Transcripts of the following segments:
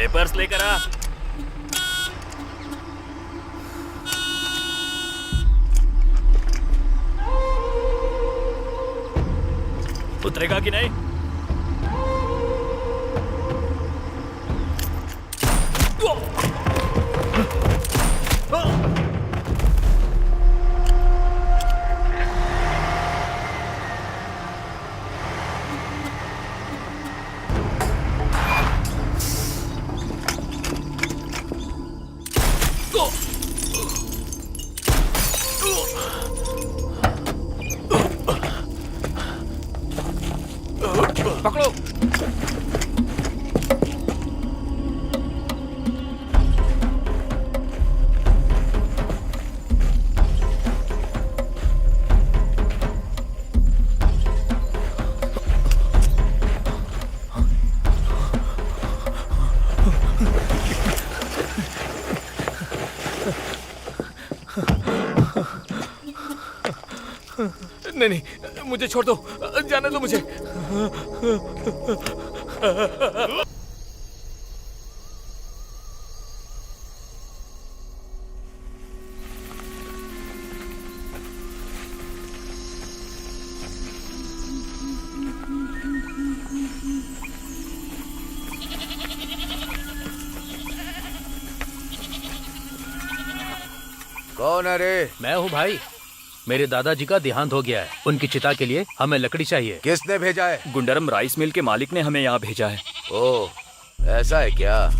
Papers लेकर आ। उतरेगा कि नहीं? पकड़ो। नहीं नहीं, मुझे छोड़ दो, जाने दो मुझे। कौन है रे? मैं हूँ भाई। मेरे दादाजी का देहांत हो गया है, उनकी चिता के लिए हमें लकड़ी चाहिए। किसने भेजा है? गुंडरम राइस मिल के मालिक ने हमें यहाँ भेजा है। ओह, ऐसा है क्या?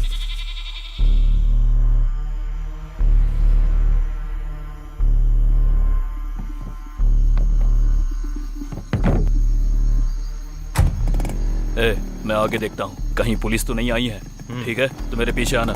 मैं आगे देखता हूँ, कहीं पुलिस तो नहीं आई है। ठीक है, तो मेरे पीछे आना।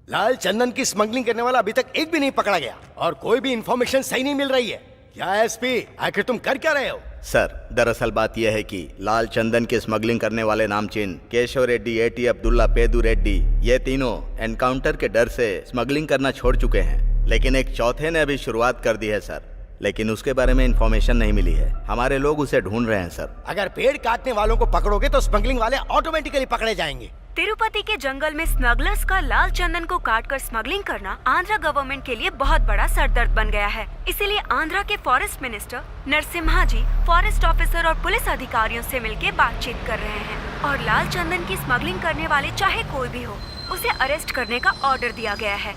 लाल चंदन की स्मगलिंग करने वाला अभी तक एक भी नहीं पकड़ा गया और कोई भी इंफॉर्मेशन सही नहीं मिल रही है। क्या एसपी, आखिर तुम कर क्या रहे हो? सर, दरअसल बात यह है कि लाल चंदन की स्मगलिंग करने वाले नामचीन केशव रेड्डी, एटी अब्दुल्ला, पेदू रेड्डी, ये तीनों एनकाउंटर के डर से स्मगलिंग करना छोड़ चुके हैं। लेकिन एक चौथे ने अभी शुरुआत कर दी है सर, लेकिन उसके बारे में इंफॉर्मेशन नहीं मिली है। हमारे लोग उसे ढूंढ रहे हैं सर। अगर पेड़ काटने वालों को पकड़ोगे तो स्मगलिंग वाले ऑटोमेटिकली पकड़े जाएंगे। तिरुपति के जंगल में स्मगलर्स का लाल चंदन को काटकर स्मगलिंग करना आंध्रा गवर्नमेंट के लिए बहुत बड़ा सरदर्द बन गया है। इसीलिए आंध्रा के फॉरेस्ट मिनिस्टर नरसिम्हा जी फॉरेस्ट ऑफिसर और पुलिस अधिकारियों से मिलकर बातचीत कर रहे हैं और लाल चंदन की स्मगलिंग करने वाले चाहे कोई भी हो, उसे अरेस्ट करने का ऑर्डर दिया गया है।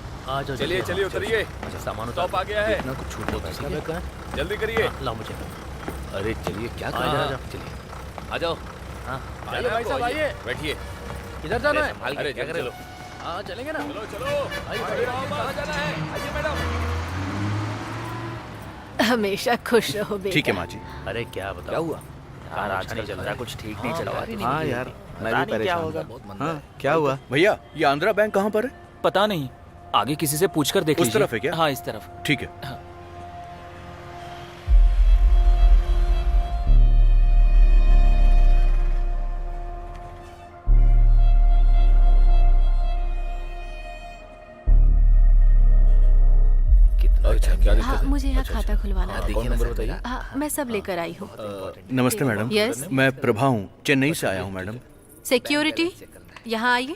चलिए चलिए उतरिए, सामान स्टॉप आ गया है। इतना कुछ छूट होता है, जल्दी करिए। लाओ मुझे। अरे चलिए, क्या कर रहे हैं? चलिए आ जाओ। हाँ, आइए भाई साहब, आइए, बैठिए। किधर जाना है? अरे क्या कर लो? हाँ, चलेंगे ना। चलो चलो, कहाँ जाना है? आइए मैडम। हमेशा खुश रहो बेटा। ठीक है माँ जी। अरे क्या बताओ, क्या हुआ? यार आज नहीं चल रहा, कुछ ठीक नहीं चल रहा। हाँ यार, मैं भी परेशान हूँ। हाँ, क्या हुआ? भैया, ये आंध्रा बैंक कहाँ पर है? पता नहीं, आगे किसी से पूछकर देख लीजिए। उस तरफ है क्या? हाँ, इस तरफ। ठीक है। हाँ। अच्छा, क्या दिक्कत हाँ, है? मुझे यहाँ खाता खुलवाना है। कौन नंबर बताइए? हाँ, मैं सब लेकर आई हूँ। नमस्ते मैडम। Yes? मैं प्रभा हूँ, चेन्नई से आया हूँ मैडम। सिक्योरिटी, यहाँ आइए।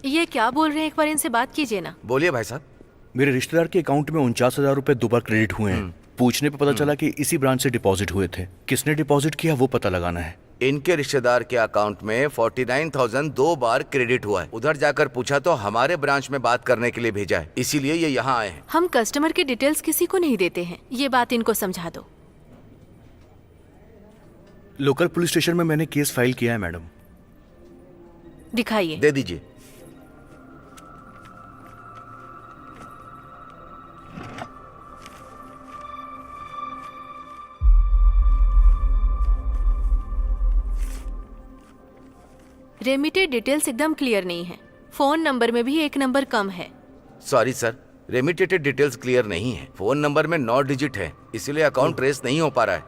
ये क्या बोल रहे हैं, एक बार इनसे बात कीजिए ना। बोलिए भाई साहब। मेरे रिश्तेदार के अकाउंट में 49,000 रुपए दोबारा क्रेडिट हुए हैं। पूछने पे पता चला कि इसी ब्रांच से डिपॉजिट हुए थे। किसने डिपॉजिट किया वो पता लगाना है। इनके रिश्तेदार के अकाउंट में 49,000 2 बार क्रेडिट हुआ है। उधर जाकर पूछा तो हमारे ब्रांच में बात करने के लिए भेजा है, इसीलिए ये यहाँ आए हैं। हम कस्टमर की डिटेल्स किसी को नहीं देते हैं, ये बात इनको समझा दो। लोकल पुलिस स्टेशन में मैंने केस फाइल किया है मैडम। दिखाइए। दे दीजिए। रेमिटेड डिटेल्स एकदम क्लियर नहीं है। फोन नंबर में भी एक नंबर कम है। Sorry sir, remitted details clear नहीं है। फोन नंबर में 9 डिजिट है, इसीलिए अकाउंट ट्रेस नहीं हो पा रहा है।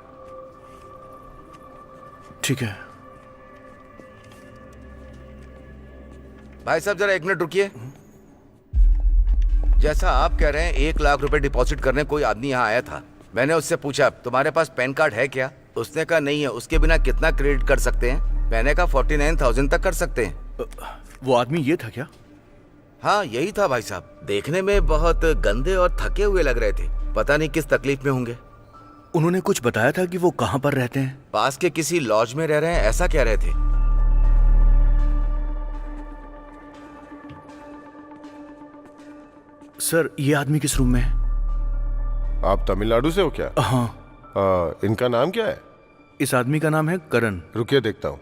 ठीक है। भाई साहब जरा 1 मिनट रुकिए। जैसा आप कह रहे हैं 1 लाख रुपए डिपॉजिट करने कोई आदमी यहाँ आया था। मैंने उससे पूछा तुम्हारे पास पैन कार्ड है क्या? उसने कहा नहीं है। उसके बिना कितना क्रेडिट कर सकते हैं? मैंने कहा 49,000 तक कर सकते हैं। वो आदमी ये था क्या? हाँ यही था भाई साहब। देखने में बहुत गंदे और थके हुए लग रहे थे। पता नहीं किस तकलीफ में होंगे। उन्होंने कुछ बताया था कि वो कहाँ पर रहते हैं? पास के किसी लॉज में रह रहे हैं, ऐसा कह रहे थे। सर ये आदमी किस रूम में है? आप तमिलनाडु से हो क्या? हाँ। इनका नाम क्या है? इस आदमी का नाम है करण। रुकिए देखता हूँ।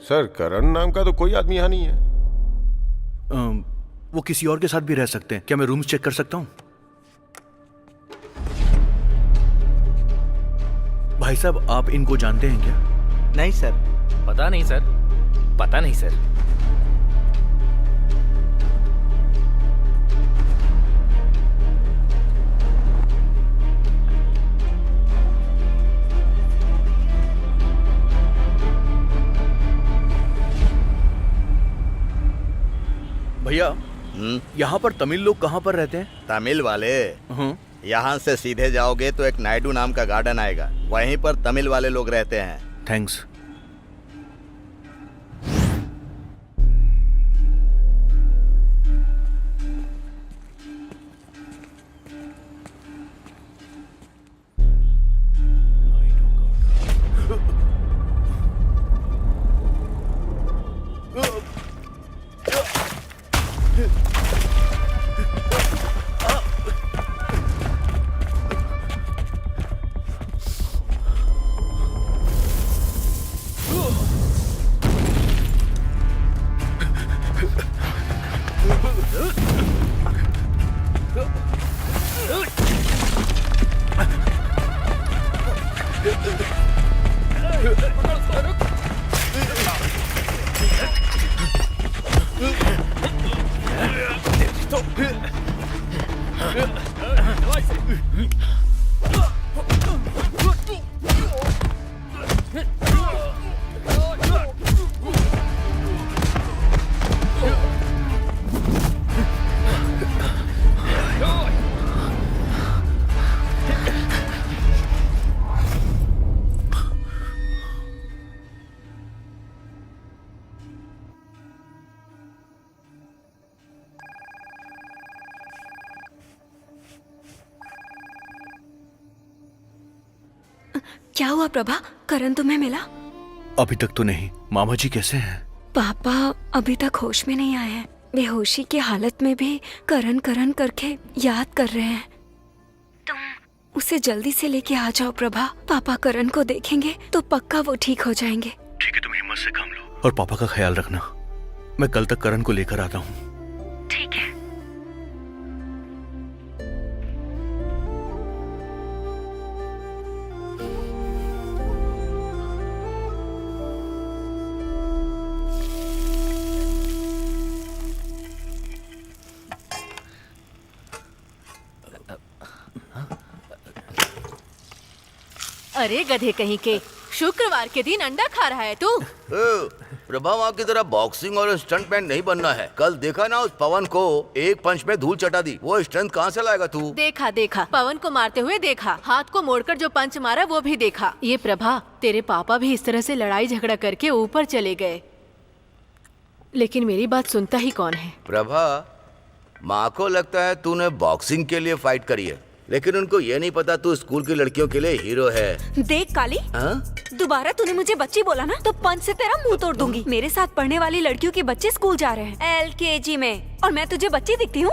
सर करण नाम का तो कोई आदमी यहाँ नहीं है। वो किसी और के साथ भी रह सकते हैं। क्या मैं रूम्स चेक कर सकता हूँ? भाई साहब आप इनको जानते हैं क्या? नहीं सर। पता नहीं सर, पता नहीं सर। भैया यहाँ पर तमिल लोग कहाँ पर रहते हैं? तमिल वाले यहाँ से सीधे जाओगे तो एक नायडू नाम का गार्डन आएगा, वहीं पर तमिल वाले लोग रहते हैं। थैंक्स। क्या हुआ प्रभा? करण तुम्हें मिला? अभी तक तो नहीं। मामा जी कैसे हैं? पापा अभी तक होश में नहीं आए हैं। बेहोशी की हालत में भी करण करण करके याद कर रहे हैं। तुम उसे जल्दी से लेके आ जाओ प्रभा। पापा करण को देखेंगे तो पक्का वो ठीक हो जाएंगे। ठीक है, तुम हिम्मत से काम लो और पापा का ख्याल रखना। मैं कल तक करण को लेकर आता हूँ। ठीक है। अरे गधे कहीं के, शुक्रवार के दिन अंडा खा रहा है तू? प्रभावा की तरह बॉक्सिंग और स्टंटमैन नहीं बनना है। कल देखा ना उस पवन को, एक पंच में धूल चटा दी। वो स्ट्रेंथ कहाँ से लाएगा तू? देखा देखा, पवन को मारते हुए देखा, हाथ को मोड़कर जो पंच मारा वो भी देखा। ये प्रभा, तेरे पापा भी इस तरह से लड़ाई झगड़ा करके ऊपर चले गए, लेकिन मेरी बात सुनता ही कौन है? प्रभा, माँ को लगता है तूने बॉक्सिंग के लिए फाइट करी है, लेकिन उनको ये नहीं पता तू स्कूल की लड़कियों के लिए हीरो है। देख काली, दोबारा तूने मुझे बच्ची बोला ना तो पंच से तेरा मुंह तोड़ दूंगी। मेरे साथ पढ़ने वाली लड़कियों के बच्चे स्कूल जा रहे हैं LKG में, और मैं तुझे बच्ची दिखती हूँ?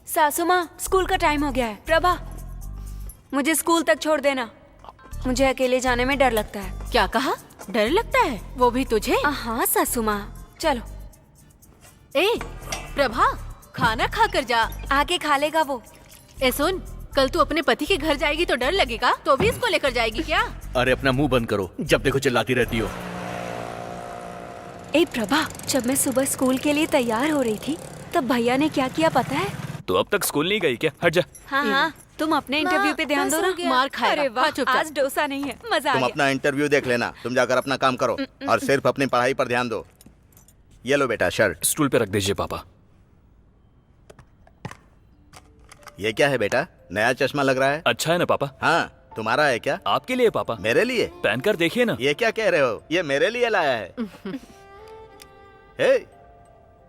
सासू माँ, स्कूल का टाइम हो गया है। प्रभा, मुझे स्कूल तक छोड़ देना। मुझे अकेले जाने में डर लगता है। क्या कहा? डर लगता है? वो भी तुझे? हाँ सासू माँ, चलो। ए प्रभा, खाना खा कर जा। आगे खा लेगा वो। ए सुन, कल तू अपने पति के घर जाएगी तो डर लगेगा, तो भी इसको लेकर जाएगी क्या? अरे अपना मुंह बंद करो, जब देखो चिल्लाती रहती हो। ए प्रभा, जब मैं सुबह स्कूल के लिए तैयार हो रही थी तब भैया ने क्या किया पता है? तो अब तक स्कूल नहीं गई क्या? हट जा। हाँ हाँ, तुम अपने इंटरव्यू पे ध्यान दो ना। मार खाएगा। अरे वाह, हाँ, चुपचाप। आज डोसा नहीं है, मजा आ तुम गया। अपना इंटरव्यू देख लेना, तुम जाकर अपना काम करो और सिर्फ अपनी पढ़ाई पर ध्यान दो। ये लो बेटा शर्ट। स्टूल पे रख दीजिए पापा। ये क्या है बेटा? नया चश्मा लग रहा है। अच्छा है ना पापा? हाँ, तुम्हारा है क्या? आपके लिए पापा। मेरे लिए? पहन कर देखिए ना। ये क्या कह रहे हो? ये मेरे लिए लाया है। हे,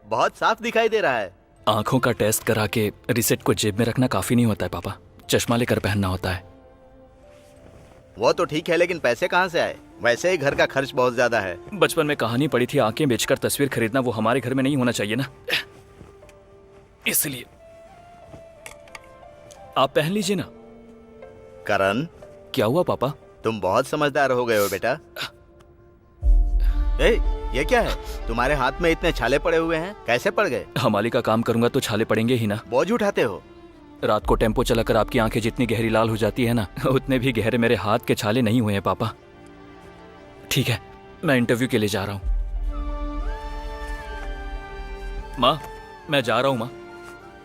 बहुत साफ दिखाई दे रहा है। आंखों का टेस्ट करा के रिसेट को जेब में रखना काफी नहीं होता है पापा, चश्मा लेकर पहनना होता है। वो तो ठीक है, लेकिन पैसे कहाँ से आए? वैसे ही घर का खर्च बहुत ज्यादा है। बचपन में कहानी पढ़ी थी, आंखें बेचकर तस्वीर खरीदना वो हमारे घर में नहीं होना चाहिए ना, इसलिए आप पहन लीजिए ना। करण, क्या हुआ पापा? तुम बहुत समझदार हो गए हो बेटा। ए, ये क्या है? तुम्हारे हाथ में इतने छाले पड़े हुए हैं, कैसे पड़ गए? हमाली का काम करूंगा तो छाले पड़ेंगे ही ना। बोझ उठाते हो? रात को टेम्पो चलाकर आपकी आंखें जितनी गहरी लाल हो जाती है ना, उतने भी गहरे मेरे हाथ के छाले नहीं हुए हैं पापा। ठीक है, मैं इंटरव्यू के लिए जा रहा हूँ। माँ, मैं जा रहा हूँ माँ।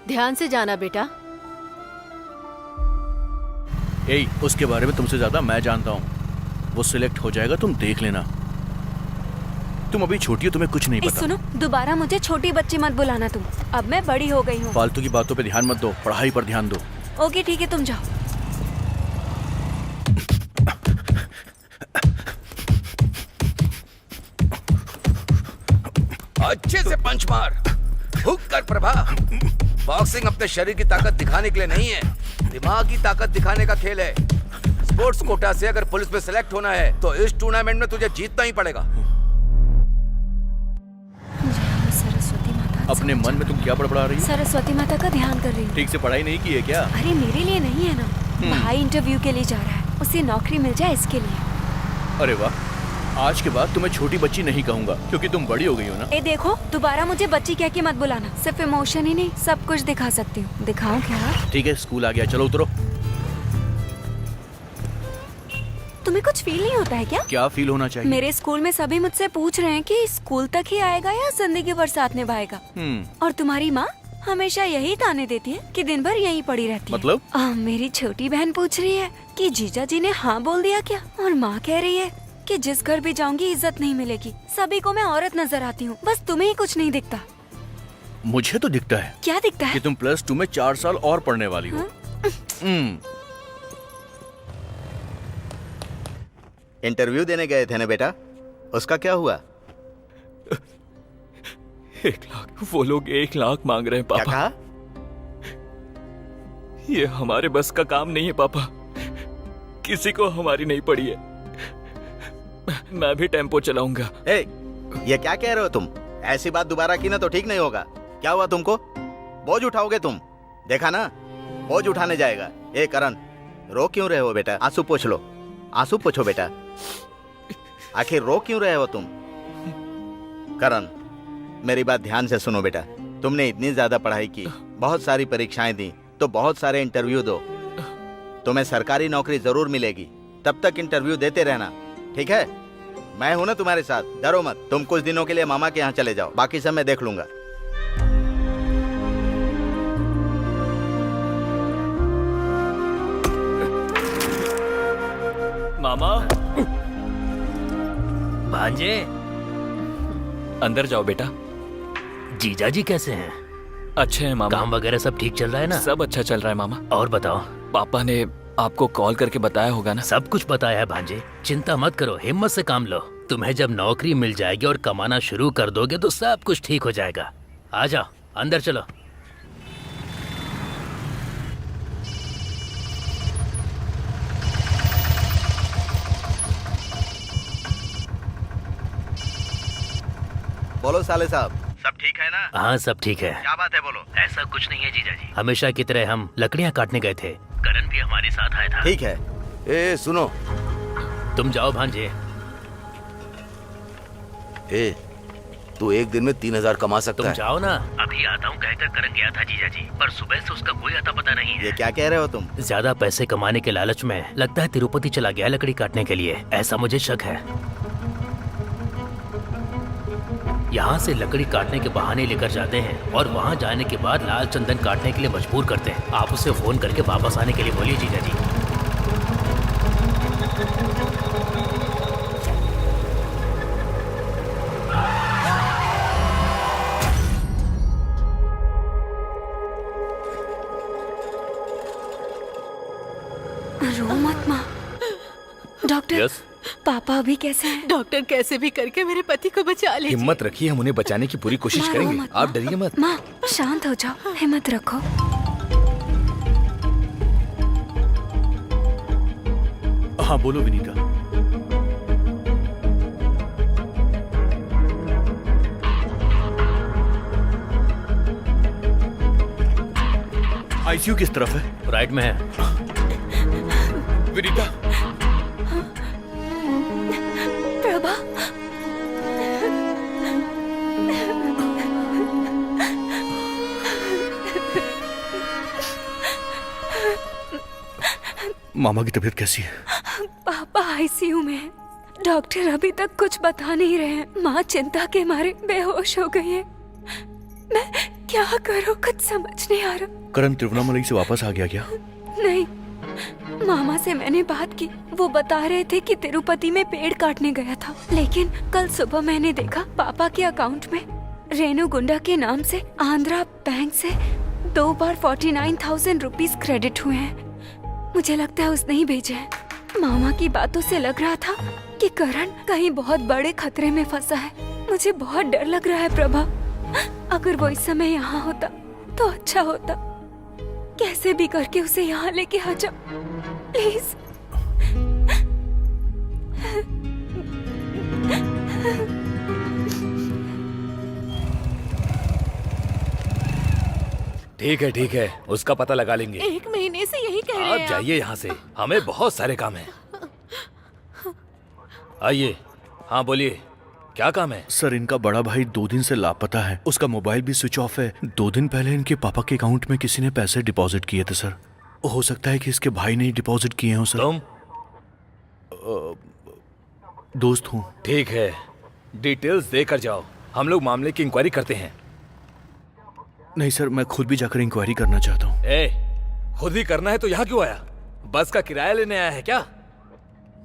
ध्यान से जाना बेटा। ए, उसके बारे में तुमसे ज्यादा मैं जानता हूँ। वो सिलेक्ट हो जाएगा, तुम देख लेना। तुम अभी छोटी हो, तुम्हें कुछ नहीं पता। सुनो, दोबारा मुझे छोटी बच्ची मत बुलाना तुम। अब मैं बड़ी हो गई हूँ। फालतू की बातों पे ध्यान मत दो, पढ़ाई पर ध्यान दो। ओके ठीक है, तुम जाओ। अच्छे से पंच मार, हुक कर प्रभा। बॉक्सिंग अपने शरीर की ताकत दिखाने के लिए नहीं है, दिमाग की ताकत दिखाने का खेल है। स्पोर्ट्स कोटा से अगर पुलिस में सेलेक्ट होना है तो इस टूर्नामेंट में तुझे जीतना ही पड़ेगा। सरस्वती माता। अपने मन में तुम क्या बड़बड़ा रही हो? सरस्वती माता का ध्यान कर रही हूँ। ठीक से पढ़ाई नहीं की है क्या? अरे मेरे लिए नहीं है ना, भाई इंटरव्यू के लिए जा रहा है, उसे नौकरी मिल जाए इसके लिए। अरे वाह, आज के बाद तुम्हें छोटी बच्ची नहीं कहूंगा, क्योंकि तुम बड़ी हो गई हो ना। ए देखो, दोबारा मुझे बच्ची कह के मत बुलाना। सिर्फ इमोशन ही नहीं, सब कुछ दिखा सकती हूँ। दिखाऊं क्या? ठीक है, स्कूल आ गया, चलो उतरो। तुम्हें कुछ फील नहीं होता है क्या? क्या फील होना चाहिए? मेरे स्कूल में सभी मुझसे पूछ रहे हैं कि स्कूल तक ही आएगा या जिंदगी भर साथ निभाएगा। और तुम्हारी माँ हमेशा यही ताने देती है कि दिन भर यहीं पड़ी रहती है। मतलब? मेरी छोटी बहन पूछ रही है कि जीजा जी ने हाँ बोल दिया क्या, और माँ कह रही है कि जिस घर भी जाऊंगी इज्जत नहीं मिलेगी। सभी को मैं औरत नजर आती हूँ, बस तुम्हें ही कुछ नहीं दिखता। मुझे तो दिखता है। क्या दिखता है? कि तुम +2 में 4 साल और पढ़ने वाली हो। इंटरव्यू देने गए थे ना बेटा, उसका क्या हुआ? 1 लाख, वो लोग 1 लाख मांग रहे हैं क्या पापा। कहा? ये हमारे बस का काम नहीं है पापा, किसी को हमारी नहीं पड़ी है। मैं भी टेम्पो चलाऊंगा। ए, ये क्या कह रहे हो तुम? ऐसी बात दोबारा की ना तो ठीक नहीं होगा। क्या हुआ तुमको? बोझ उठाओगे तुम? देखा ना, बोझ उठाने जाएगा। ए करण, रो क्यों रहे हो बेटा? आंसू पोंछ लो, आंसू पोंछो बेटा। आखिर रो क्यों रहे हो तुम? करण, मेरी बात ध्यान से सुनो बेटा। तुमने इतनी ज्यादा पढ़ाई की, बहुत सारी परीक्षाएं दी, तो बहुत सारे इंटरव्यू दो। तुम्हें सरकारी नौकरी जरूर मिलेगी, तब तक इंटरव्यू देते रहना, ठीक है? मैं हूं ना तुम्हारे साथ, डरो मत। तुम कुछ दिनों के लिए मामा के यहाँ चले जाओ, बाकी सब मैं देख लूंगा। मामा, भांजे, अंदर जाओ बेटा। जीजा जी कैसे हैं? अच्छे हैं मामा। काम वगैरह सब ठीक चल रहा है ना? सब अच्छा चल रहा है मामा। और बताओ। पापा ने आपको कॉल करके बताया होगा ना? सब कुछ बताया है भांजे, चिंता मत करो, हिम्मत से काम लो। तुम्हें जब नौकरी मिल जाएगी और कमाना शुरू कर दोगे तो सब कुछ ठीक हो जाएगा। आ जाओ, अंदर चलो। बोलो साले साहब, सब ठीक है ना? हाँ सब ठीक है। क्या बात है, बोलो। ऐसा कुछ नहीं है जीजा जी, हमेशा की तरह हम लकड़ियाँ काटने गए थे, करण भी हमारे साथ आया था। ठीक है। ए सुनो, तुम जाओ भांजे। ए तू एक दिन में 3,000 कमा सकता तुम है। जाओ ना, अभी आता हूँ कहकर करण गया था जीजा जी, पर सुबह से उसका कोई अता पता नहीं है। ये क्या कह रहे हो तुम? ज्यादा पैसे कमाने के लालच में लगता है तिरुपति चला गया लकड़ी काटने के लिए, ऐसा मुझे शक है। यहाँ से लकड़ी काटने के बहाने लेकर जाते हैं और वहाँ जाने के बाद लाल चंदन काटने के लिए मजबूर करते हैं। आप उसे फोन करके वापस आने के लिए बोलिए जीजा जी। रो मत माँ। Doctor yes. पापा अभी कैसे हैं? डॉक्टर कैसे भी करके मेरे पति को बचा लीजिए। हिम्मत रखिए, हम उन्हें बचाने की पूरी कोशिश माँ, रो करेंगे। मत, आप माँ। डरिए मत। माँ शांत हो जाओ, हिम्मत रखो। हाँ बोलो विनीता। आईसीयू किस तरफ है? राइट में है। विनीता, प्रभा मामा की तबीयत कैसी है? पापा आईसीयू में है। डॉक्टर अभी तक कुछ बता नहीं रहे हैं। माँ चिंता के मारे बेहोश हो गई है। मैं क्या करूँ, कुछ समझ नहीं आ रहा। करण तिरुवन्नामलई से वापस आ गया क्या? नहीं, मामा से मैंने बात की। वो बता रहे थे कि तिरुपति में पेड़ काटने गया था, लेकिन कल सुबह मैंने देखा पापा के अकाउंट में रेणु गुंडा के नाम से आंध्रा बैंक से 2 बार 49,000 रुपीस क्रेडिट हुए हैं। मुझे लगता है उसने ही भेजे हैं। मामा की बातों से लग रहा था कि करण कहीं बहुत बड़े खतरे में फंसा है। मुझे बहुत डर लग रहा है प्रभा। अगर वो इस समय यहाँ होता तो अच्छा होता। कैसे भी करके उसे यहाँ लेके आ जाओ प्लीज। ठीक है, उसका पता लगा लेंगे। 1 महीने से यही कह रहे आप हैं। जाइए यहाँ से, हमें बहुत सारे काम हैं। आइए। हाँ बोलिए, क्या काम है? सर इनका बड़ा भाई 2 दिन से लापता है। उसका मोबाइल भी स्विच ऑफ है। 2 दिन पहले इनके पापा के अकाउंट में किसी ने पैसे डिपॉजिट किए थे सर। हो सकता है कि इसके भाई ने डिपॉजिट किए हो सर। तुम? दोस्त हूँ। ठीक है, डिटेल्स देकर जाओ, हम लोग मामले की इंक्वायरी करते हैं। नहीं सर, मैं खुद भी जाकर इंक्वायरी करना चाहता हूँ। खुद ही करना है तो यहाँ क्यों आया? बस का किराया लेने आया है क्या?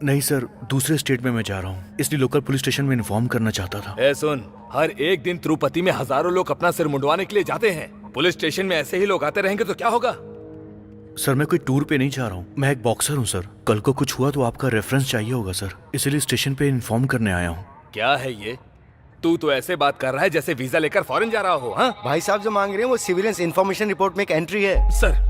नहीं सर, दूसरे स्टेट में मैं जा रहा हूँ, इसलिए लोकल पुलिस स्टेशन में इन्फॉर्म करना चाहता था। सुन, हर एक दिन तिरुपति में हजारों लोग अपना सिर मुंडवाने के लिए जाते हैं। पुलिस स्टेशन में ऐसे ही लोग आते रहेंगे तो क्या होगा? सर मैं कोई टूर पे नहीं जा रहा हूँ, मैं एक बॉक्सर हूँ सर। कल को कुछ हुआ तो आपका रेफरेंस चाहिए होगा सर, इसलिए स्टेशन पे इन्फॉर्म करने आया हूँ। क्या है ये? तू तो ऐसे बात कर रहा है जैसे वीजा लेकर फॉरेन जा रहा हो। हाँ भाई साहब जो मांग रहे हैं वो सिविलियंस इंफॉर्मेशन रिपोर्ट में एक एंट्री है। सर,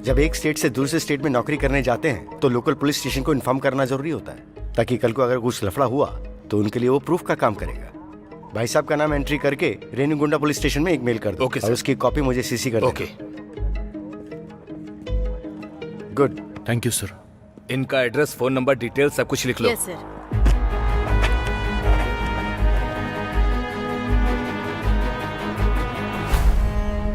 जब एक स्टेट से दूसरे स्टेट में नौकरी करने जाते हैं तो लोकल पुलिस स्टेशन को इन्फॉर्म करना जरूरी होता है, ताकि कल को अगर कुछ लफड़ा हुआ तो उनके लिए वो प्रूफ का काम करेगा। भाई साहब का नाम एंट्री करके रेणुगुंडा पुलिस स्टेशन में एक मेल कर दो। ओके और सर। उसकी कॉपी मुझे सीसी कर okay. Good. Thank you sir. इनका एड्रेस, फोन नंबर, डिटेल सब कुछ लिख लो। Yes sir.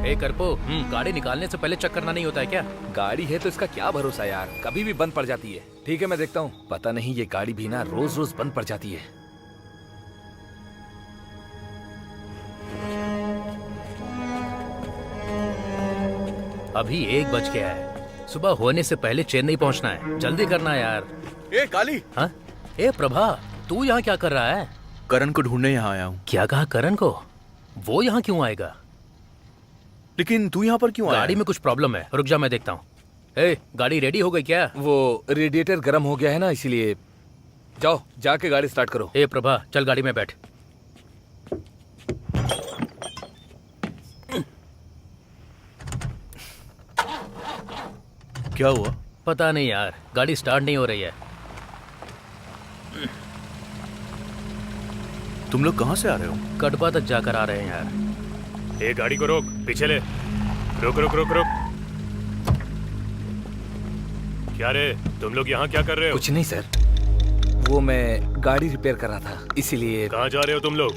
ए करपो, गाड़ी निकालने से पहले चेक करना नहीं होता है क्या? गाड़ी है तो इसका क्या भरोसा यार, कभी भी बंद पड़ जाती है। ठीक है मैं देखता हूँ। पता नहीं ये गाड़ी भी ना रोज रोज बंद पड़ जाती है। अभी 1 बज गया है। सुबह होने से पहले चेन्नई पहुंचना है, जल्दी करना यार। ए काली, हाँ? ए प्रभा, तू यहाँ क्या कर रहा है? करण को ढूंढने यहाँ आया हूँ। क्या कहा करण को? वो यहाँ क्यों आएगा? लेकिन तू यहाँ पर क्यों आया? गाड़ी में कुछ प्रॉब्लम है, रुक जा मैं देखता हूँ। ए, गाड़ी रेडी हो गई क्या? वो रेडिएटर गर्म हो गया है ना, इसीलिए। जाओ जाके गाड़ी स्टार्ट करो। ए प्रभा, चल गाड़ी में बैठ। क्या हुआ? पता नहीं यार, गाड़ी स्टार्ट नहीं हो रही है। तुम लोग कहाँ से आ रहे हो? कटवा तक जाकर आ रहे हैं यार। ए गाड़ी को रोक, पीछे ले। रुक रुक रुक रुक। क्या रे, तुम लोग यहाँ क्या कर रहे हो? कुछ नहीं सर। वो मैं गाड़ी रिपेयर कर रहा था, इसीलिए। कहाँ जा रहे हो तुम लोग?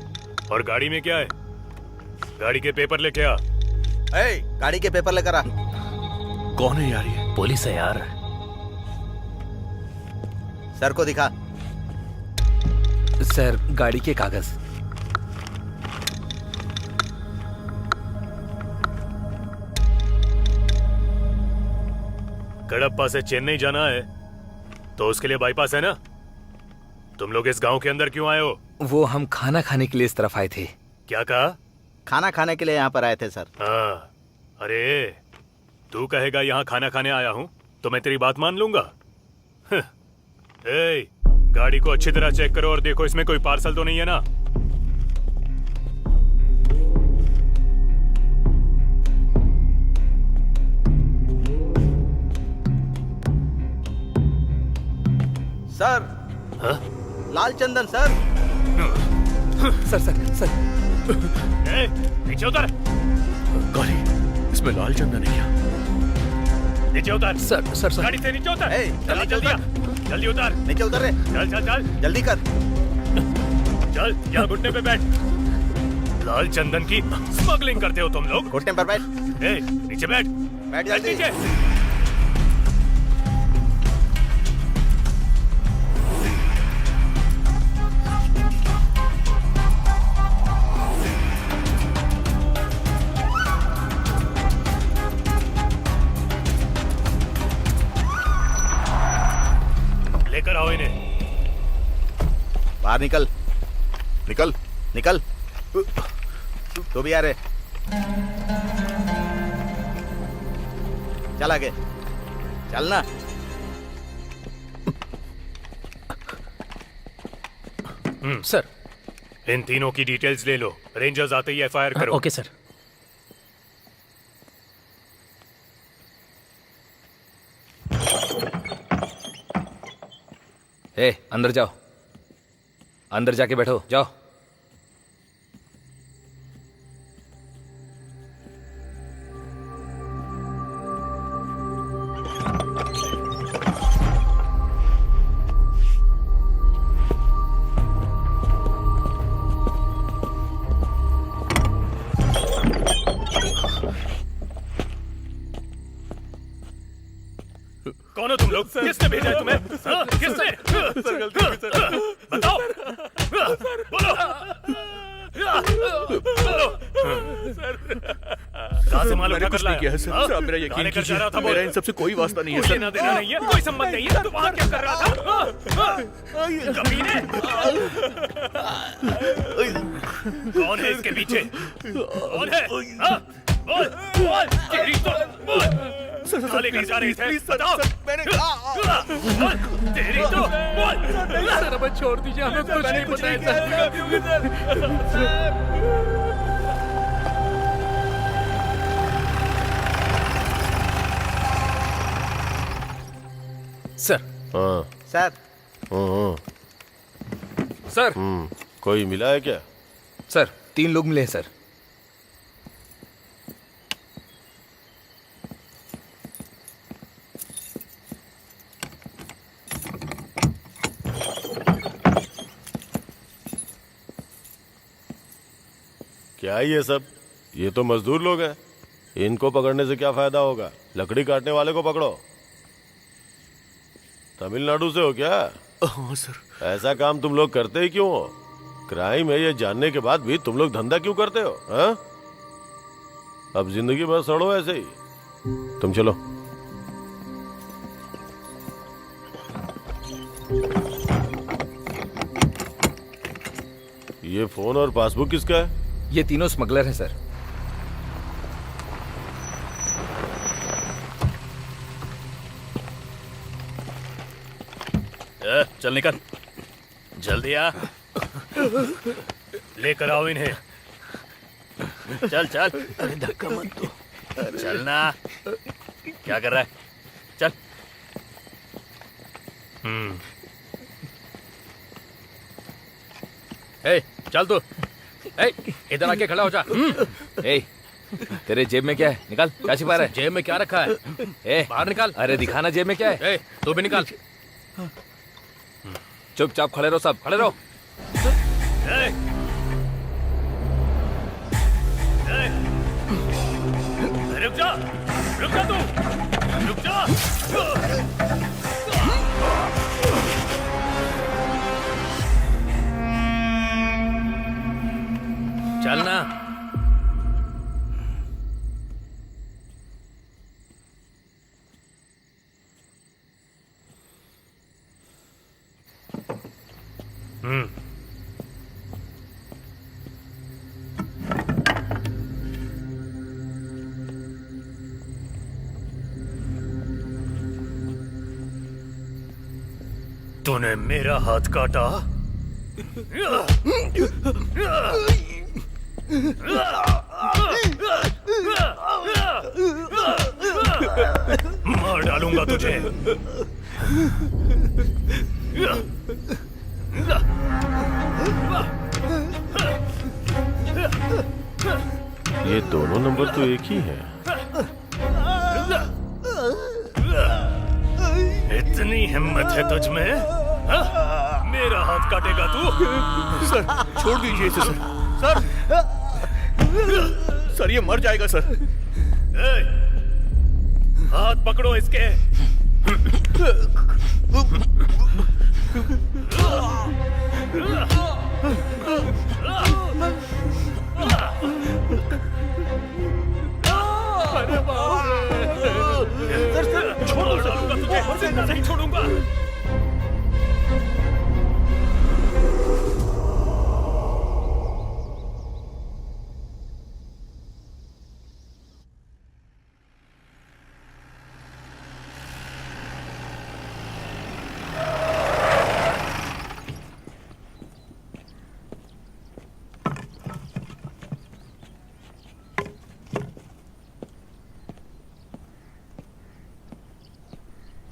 और गाड़ी में क्या है? गाड़ी के पेपर लेके आ। गाड़ी के पेपर लेकर आ। कौन है यार ये? पुलिस है यार। सर को दिखा। सर, गाड़ी के कागज। कडप्पा से चेन्नई जाना है तो उसके लिए बाईपास है ना? तुम लोग इस गांव के अंदर क्यों आए हो? वो हम खाना खाने के लिए इस तरफ आए थे। क्या कहा? खाना खाने के लिए यहाँ पर आए थे सर। हाँ, अरे तू कहेगा यहाँ खाना खाने आया हूँ तो मैं तेरी बात मान लूंगा? ए, गाड़ी को अच्छी तरह चेक करो और देखो इसमें कोई पार्सल तो नहीं है ना? सर। हाँ? लाल चंदन सर। सर। ए, नीचे उतर। गाड़ी, इसमें लाल चंदन है क्या? नीचे उतर। सर। गाड़ी से नीचे उतर। चल जल्दी आ। जल्दी उतर। नीचे उतर रे। चल। जल्दी कर। चल, यहाँ घुटने पे बैठ। लाल चंदन की स्मगलिंग करते हो तुम लोग? घुटने पर बैठ। ए, नीचे बैठ। बैठ जल्दी। नीचे। लेकर आओ इन्हें। बाहर निकल। निकल। तो भी आ रहे। चल आगे। चलना। सर, इन तीनों की डिटेल्स ले लो। रेंजर्स आते ही एफआईआर करो। Okay sir. अंदर जाओ। अंदर जाके बैठो, जाओ। कौन हो तुम लोग? किसने भेजा है तुम्हें? हाँ? किसने? बताओ। बोलो। कहाँ से मालूम मैंने कुछ नहीं किया है सर। हाँ? आप मेरा यकीन कहाँ कीजिए, जा रहा था? मेरा इन सबसे कोई वास्ता नहीं है कोई सर। लेना देना नहीं है, कोई संबंध नहीं है। तू वहाँ क्या कर रहा था? हाँ? कमीने। कौन है इसके पीछे? कौन है? हाँ? बोल। तेरी तो बोल। खाली घर जा रहे थे, बताओ। मैंने बोल, तेरी तो बोल। सर, हमें छोड़ दीजिए, हमें कुछ नहीं पता है सर। हाँ। सर। सर। कोई मिला है क्या? सर, 3 लोग मिले हैं सर। क्या ये सब? ये तो मजदूर लोग हैं। इनको पकड़ने से क्या फायदा होगा? लकड़ी काटने वाले को पकड़ो। तमिलनाडु से हो क्या? हाँ सर। ऐसा काम तुम लोग करते ही क्यों हो? क्राइम है ये जानने के बाद भी तुम लोग धंधा क्यों करते हो? हाँ? अब जिंदगी भर सड़ो ऐसे ही। तुम चलो। ये फोन और पासबुक किसका है? ये तीनों स्मगलर हैं सर। चल निकल। जल्दी आ। लेकर आओ इन्हें। चल। अरे धक्का मत दो। चलना। क्या कर रहा है? चल। चल तू। इधर आके खड़ा हो जा। तेरे जेब में क्या है? निकाल। क्या छिपा रहा है? जेब में क्या रखा है? बाहर निकाल। अरे दिखाना जेब में क्या है। तू भी निकाल। चुपचाप खड़े रहो, सब खड़े रहो। ए! ए! रुक जा तू, रुक जा। चलना। तूने मेरा हाथ काटा। मार डालूंगा तुझे। ये दोनों नंबर तो एक ही है। इतनी हिम्मत है तुझ में? हाँ? मेरा हाथ काटेगा तू? सर छोड़ दीजिए इसे सर। सर ये मर जाएगा सर। ए, हाथ पकड़ो इसके। सर छोड़ो, डालूंगा तुझे, नहीं छोड़ूंगा।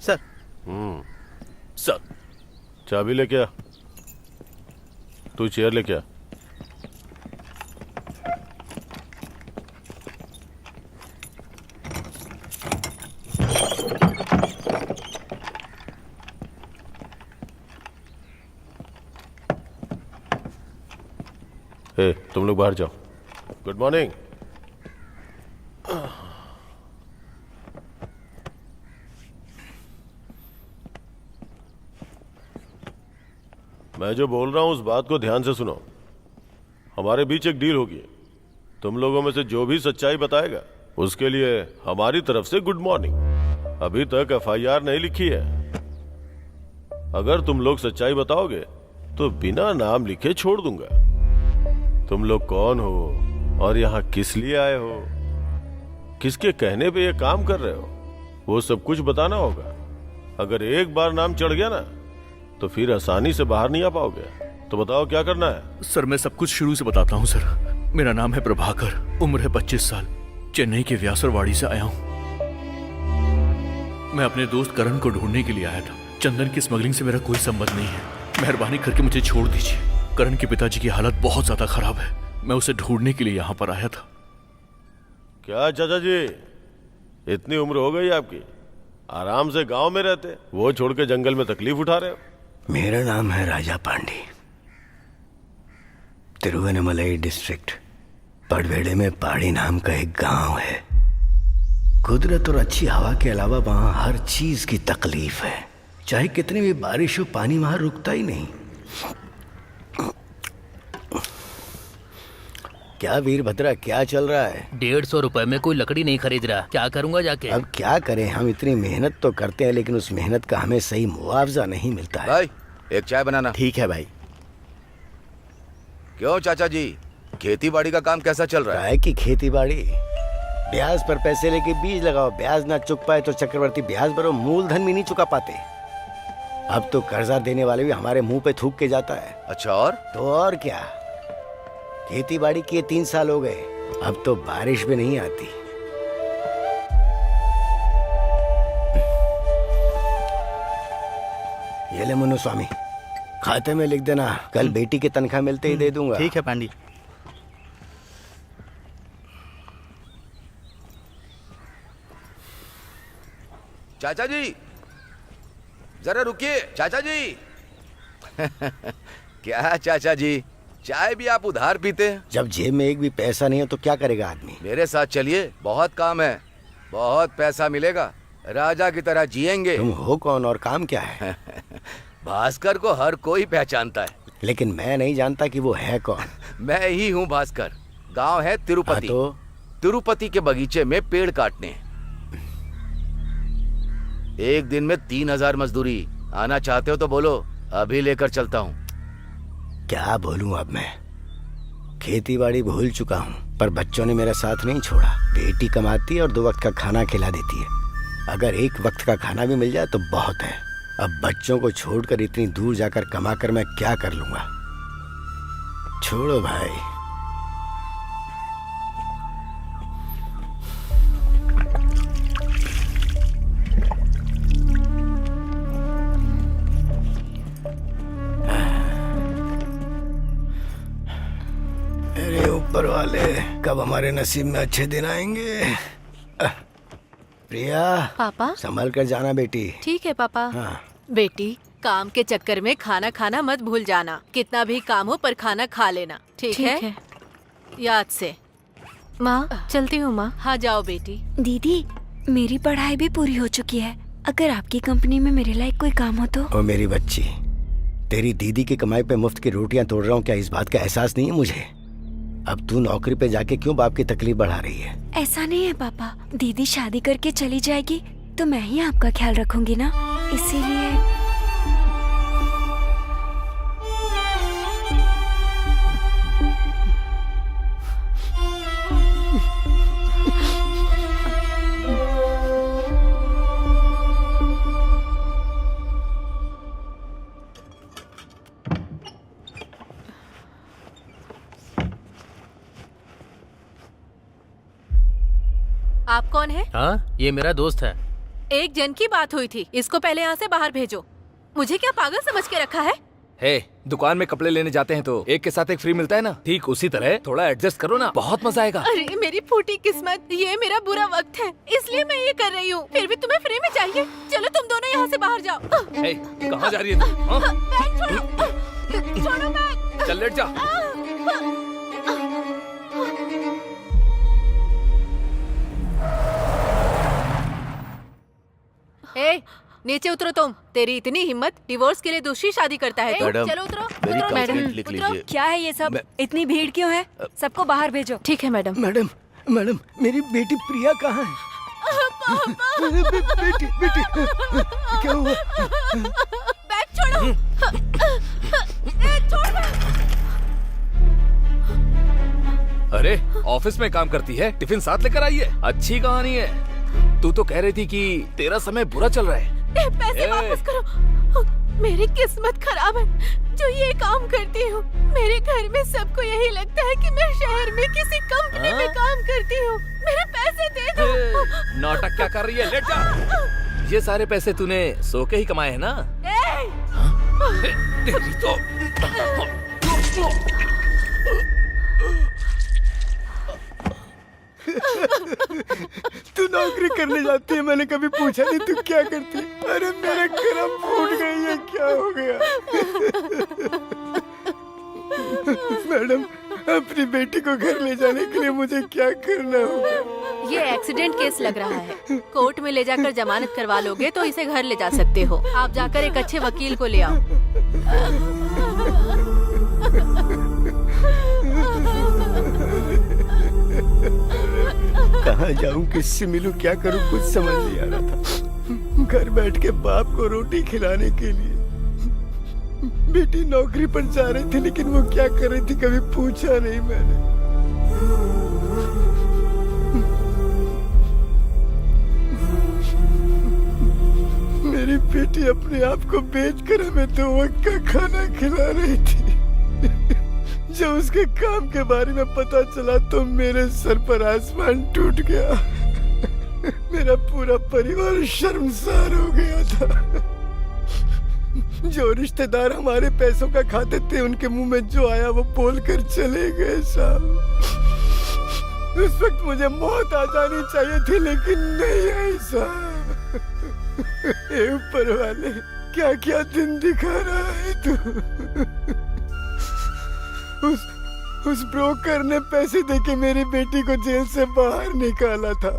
सर। सर चाबी लेके आ। तू चेयर लेके आ। तुम लोग बाहर जाओ। Good morning. मैं जो बोल रहा हूं उस बात को ध्यान से सुनो। हमारे बीच एक डील होगी। तुम लोगों में से जो भी सच्चाई बताएगा उसके लिए हमारी तरफ से गुड मॉर्निंग। अभी तक एफआईआर नहीं लिखी है। अगर तुम लोग सच्चाई बताओगे तो बिना नाम लिखे छोड़ दूंगा। तुम लोग कौन हो और यहाँ किस लिए आए हो, किसके कहने पे ये काम कर रहे हो, वो सब कुछ बताना होगा। अगर एक बार नाम चढ़ गया ना तो फिर आसानी से बाहर नहीं आ पाओगे। तो बताओ क्या करना है। सर मैं सब कुछ शुरू से बताता हूँ सर। मेरा नाम है प्रभाकर, उम्र है 25 साल, चेन्नई के व्यासरवाड़ी से आया हूँ। मैं अपने दोस्त करण को ढूंढने के लिए आया था। चंदन की स्मगलिंग से मेरा कोई संबंध नहीं है। मेहरबानी करके मुझे छोड़ दीजिए। करण के पिताजी की हालत बहुत ज्यादा खराब है। मैं उसे ढूंढने के लिए यहाँ पर आया था। क्या चाचा जी, इतनी उम्र हो गई आपकी, आराम से गांव में रहते, वो छोड़ के जंगल में तकलीफ उठा रहे हो। मेरा नाम है राजा पांडे, तिरुवन्नमलई डिस्ट्रिक्ट पड़वेड़े में पहाड़ी नाम का एक गांव है। कुदरत और अच्छी हवा के अलावा वहां हर चीज की तकलीफ है। चाहे कितनी भी बारिश हो, पानी वहां रुकता ही नहीं। क्या वीरभद्रा, क्या चल रहा है? 150 रुपए में कोई लकड़ी नहीं खरीद रहा। क्या करूंगा जाके? अब क्या करें, हम इतनी मेहनत तो करते हैं लेकिन उस मेहनत का हमें सही मुआवजा नहीं मिलता है। भाई एक चाय बनाना। ठीक है भाई। क्यों चाचा जी, खेती बाड़ी का काम कैसा चल रहा है? काय की खेती बाड़ी? ब्याज पर पैसे लेके बीज लगाओ, ब्याज ना चुक पाए तो चक्रवर्ती ब्याज भरो, मूलधन भी नहीं चुका पाते। अब तो कर्जा देने वाले भी हमारे मुंह पे थूक के जाता है। अच्छा और? तो और क्या, खेती बाड़ी किए 3 साल हो गए, अब तो बारिश भी नहीं आती। ये ले मुन्नू स्वामी, खाते में लिख देना, कल बेटी की तनख्वाह मिलते ही दे दूंगा। ठीक है पांडी। चाचा जी जरा रुकिए। चाचा जी, क्या चाचा जी, चाय भी आप उधार पीते हैं? जब जेब में एक भी पैसा नहीं है तो क्या करेगा आदमी? मेरे साथ चलिए, बहुत काम है, बहुत पैसा मिलेगा, राजा की तरह जिएंगे। तुम हो कौन और काम क्या है? भास्कर को हर कोई पहचानता है, लेकिन मैं नहीं जानता कि वो है कौन। मैं ही हूँ भास्कर। गांव है तिरुपति। तो तिरुपति के बगीचे में पेड़ काटने, एक दिन में 3000 मजदूरी। आना चाहते हो तो बोलो, अभी लेकर चलता हूँ। क्या बोलूं अब मैं? खेती बाड़ी भूल चुका हूँ, पर बच्चों ने मेरा साथ नहीं छोड़ा। बेटी कमाती है और 2 वक्त का खाना खिला देती है। अगर 1 वक्त का खाना भी मिल जाए तो बहुत है। अब बच्चों को छोड़कर इतनी दूर जाकर कमा कर मैं क्या कर लूंगा? छोड़ो भाई। अरे ऊपर वाले, कब हमारे नसीब में अच्छे दिन आएंगे? प्रिया, पापा संभल कर जाना बेटी। ठीक है पापा। हाँ। बेटी, काम के चक्कर में खाना खाना मत भूल जाना। कितना भी काम हो पर खाना खा लेना, ठीक है? याद से। माँ चलती हूँ माँ। हाँ जाओ बेटी। दीदी, मेरी पढ़ाई भी पूरी हो चुकी है। अगर आपकी कंपनी में मेरे लायक कोई काम हो तो। ओ मेरी बच्ची, तेरी दीदी की कमाई पे मुफ्त की रोटियां तोड़ रहा हूँ, क्या इस बात का एहसास नहीं है मुझे? अब तू नौकरी पे जाके क्यों बाप की तकलीफ बढ़ा रही है? ऐसा नहीं है पापा, दीदी शादी करके चली जाएगी तो मैं ही आपका ख्याल रखूंगी ना, इसीलिए। आप कौन है? हाँ, ये मेरा दोस्त है। एक जन की बात हुई थी, इसको पहले यहाँ से बाहर भेजो। मुझे क्या पागल समझ के रखा है? हे, दुकान में कपड़े लेने जाते हैं तो एक के साथ एक फ्री मिलता है ना, ठीक उसी तरह थोड़ा एडजस्ट करो ना, बहुत मजा आएगा। अरे मेरी फूटी किस्मत, ये मेरा बुरा वक्त है, इसलिए मैं ये कर रही हूँ। फिर भी तुम्हें फ्री में चाहिए? चलो तुम दोनों यहाँ से बाहर जाओ। हे, कहाँ जा रही है तू? हाँ? बैग छोड़ो, छोड़ो बैग। चल लेट जा। ए, नीचे उतरो तुम। तेरी इतनी हिम्मत, डिवोर्स के लिए दूसरी शादी करता है तू? मैडम, चलो उतरो, मेरी उतरो कंप्लेंट मैडम, लिख उतरो। लीजिए। क्या है ये सब? इतनी भीड़ क्यों है? सबको बाहर भेजो। ठीक है मैडम। मैडम, मैडम, मेरी बेटी प्रिया कहाँ है? बेटी, बेटी, क्या हुआ? बैग छोड़ो। ए, छोड़ बैग। अरे ऑफिस में काम करती है, टिफिन साथ लेकर आई है। अच्छी कहानी है। तू तो कह रही थी कि तेरा समय बुरा चल रहा है। पैसे वापस करो। मेरी किस्मत खराब है जो ये काम करती हूँ। मेरे घर में सबको यही लगता है कि मैं शहर में किसी कंपनी में काम करती हूँ। मेरे पैसे दे दो। नाटक क्या कर रही है? लेट जा। ये सारे पैसे तूने सो के ही कमाए हैं ना? तेरी तो तू नौकरी करने जाती है, मैंने कभी पूछा नहीं तू क्या करती है? अरे मेरे करम फूट गई है, क्या हो गया? मैडम, अपनी बेटी को घर ले जाने के लिए मुझे क्या करना होगा? ये एक्सीडेंट केस लग रहा है। कोर्ट में ले जाकर जमानत करवा लोगे तो इसे घर ले जा सकते हो। आप जाकर एक अच्छे वकील को ले आओ। कहाँ जाऊँ, किससे मिलूं, क्या करूँ, कुछ समझ नहीं आ रहा था। घर बैठ के बाप को रोटी खिलाने के लिए बेटी नौकरी पर जा रही थी, लेकिन वो क्या कर रही थी कभी पूछा नहीं मैंने। मेरी बेटी अपने आप को बेचकर हमें 2 वक्त का खाना खिला रही थी। जब उसके काम के बारे में पता चला तो मेरे सर पर आसमान टूट गया। मेरा पूरा परिवार शर्मसार हो गया था। जो रिश्तेदार हमारे पैसों का खाते थे, उनके मुंह में जो आया वो बोलकर चले गए साहब। उस वक्त मुझे मौत आ जानी चाहिए थी, लेकिन नहीं आई साहब। ऊपर वाले, क्या क्या दिन दिखा रहा है तू? उस ब्रोकर ने पैसे देके मेरी बेटी को जेल से बाहर निकाला था।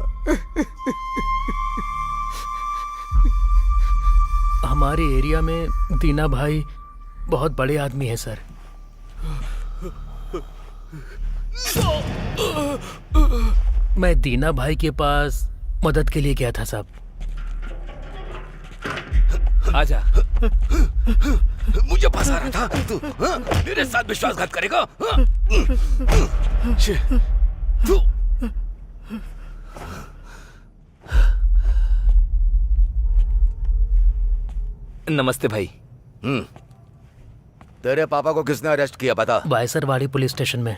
हमारे एरिया में दीना भाई बहुत बड़े आदमी है सर। मैं दीना भाई के पास मदद के लिए गया था साहब। आजा। मुझे फंसा रहा था तू, हाँ? मेरे साथ विश्वासघात करेगा? हाँ? तू नमस्ते भाई। तेरे पापा को किसने अरेस्ट किया बता? बायसरवाड़ी पुलिस स्टेशन में।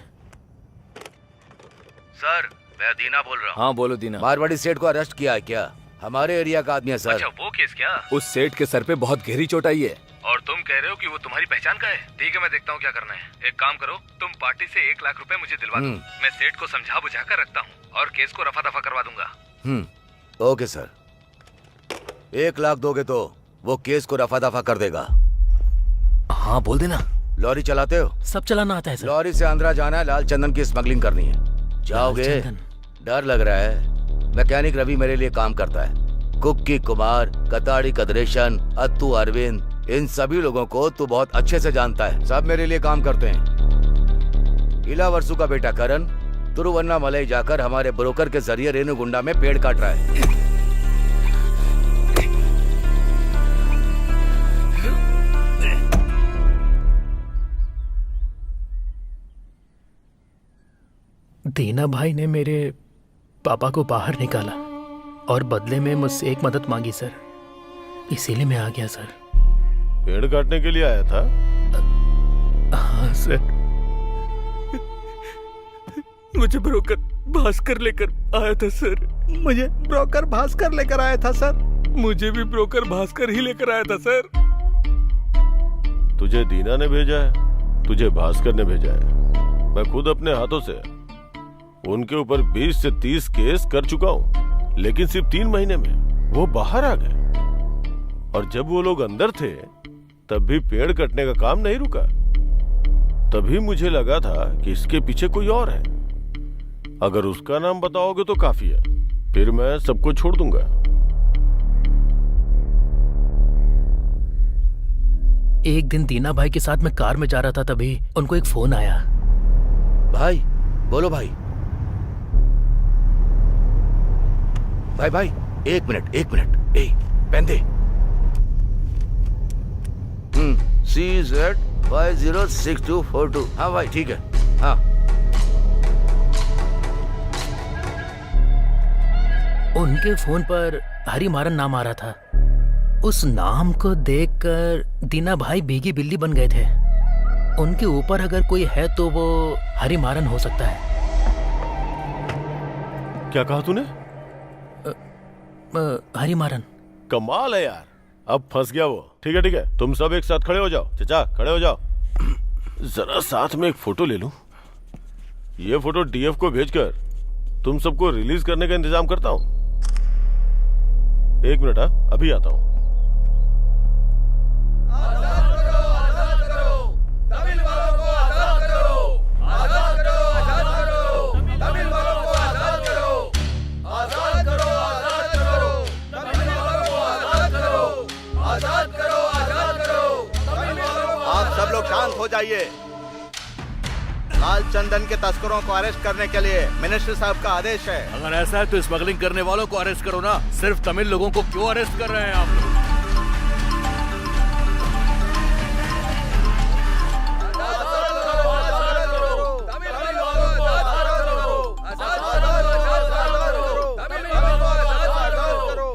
सर मैं दीना बोल रहा हूँ। हाँ बोलो दीना। मारवाड़ी सेठ को अरेस्ट किया है क्या? हमारे एरिया का आदमी है सर। अच्छा वो केस क्या? उस सेठ के सर पे बहुत गहरी चोट आई है। और तुम कह रहे हो कि वो तुम्हारी पहचान का है? ठीक है मैं देखता हूँ क्या करना है। एक काम करो, तुम पार्टी से 1 लाख रुपए मुझे दिलवा दो। मैं सेठ को समझा बुझा कर रखता हूँ और केस को रफा दफा करवा दूंगा। Okay sir. 1 लाख दोगे तो वो केस को रफा दफा कर देगा। हाँ बोल देना। लॉरी चलाते हो? सब चलाना आता है सर। लॉरी से आंध्रा जाना है, लाल चंदन की स्मगलिंग करनी है। जाओगे? डर लग रहा है? मैकेनिक रवि मेरे लिए काम करता है। कुक्की कुमार, कताड़ी कदरेशन, अत्तू अरविंद, इन सभी लोगों को तू बहुत अच्छे से जानता है। सब मेरे लिए काम करते हैं। इला वर्सु का बेटा करण तिरुवन्नामलई जाकर हमारे ब्रोकर के जरिए रेणुगुंडा में पेड़ काट रहा है। दीना भाई ने मेरे पापा को बाहर निकाला और बदले में मुझसे एक मदद मांगी सर, इसीलिए मैं आ गया सर। पेड़ काटने के लिए आया था? हाँ सर। मुझे ब्रोकर भास्कर लेकर आया था सर। मुझे ब्रोकर भास्कर लेकर आया था सर। मुझे भी ब्रोकर भास्कर ही लेकर आया था सर। तुझे दीना ने भेजा है, तुझे भास्कर ने भेजा है। मैं खुद अपने हाथों से उनके ऊपर 20 से 30 केस कर चुका हूँ, लेकिन सिर्फ 3 महीने में वो बाहर आ गए। और जब वो लोग अंदर थे तब भी पेड़ कटने का काम नहीं रुका। तभी मुझे लगा था कि इसके पीछे कोई और है। अगर उसका नाम बताओगे तो काफी है, फिर मैं सबको छोड़ दूंगा। एक दिन दीना भाई के साथ मैं कार में जा रहा था, तभी उनको एक फोन आया। भाई बोलो भाई। भाई 1 मिनट। ए पेन दे। CZ506242। हाँ भाई ठीक है। हाँ उनके फोन पर हरिमारन नाम आ रहा था। उस नाम को देखकर दीना भाई भीगी बिल्ली बन गए थे। उनके ऊपर अगर कोई है तो वो हरिमारन हो सकता है। क्या कहा तूने? हरिमारन। कमाल है यार, अब फंस गया वो। ठीक है तुम सब एक साथ खड़े हो जाओ। चचा खड़े हो जाओ। जरा साथ में एक फोटो ले लूं। ये फोटो डीएफ को भेजकर तुम सबको रिलीज करने का इंतजाम करता हूं। 1 मिनट, अभी आता हूं। सब लोग शांत हो जाइए। लाल चंदन के तस्करों को अरेस्ट करने के लिए मिनिस्टर साहब का आदेश है। अगर ऐसा है तो स्मगलिंग करने वालों को अरेस्ट करो ना। सिर्फ तमिल लोगों को क्यों अरेस्ट कर रहे हैं आप लोग?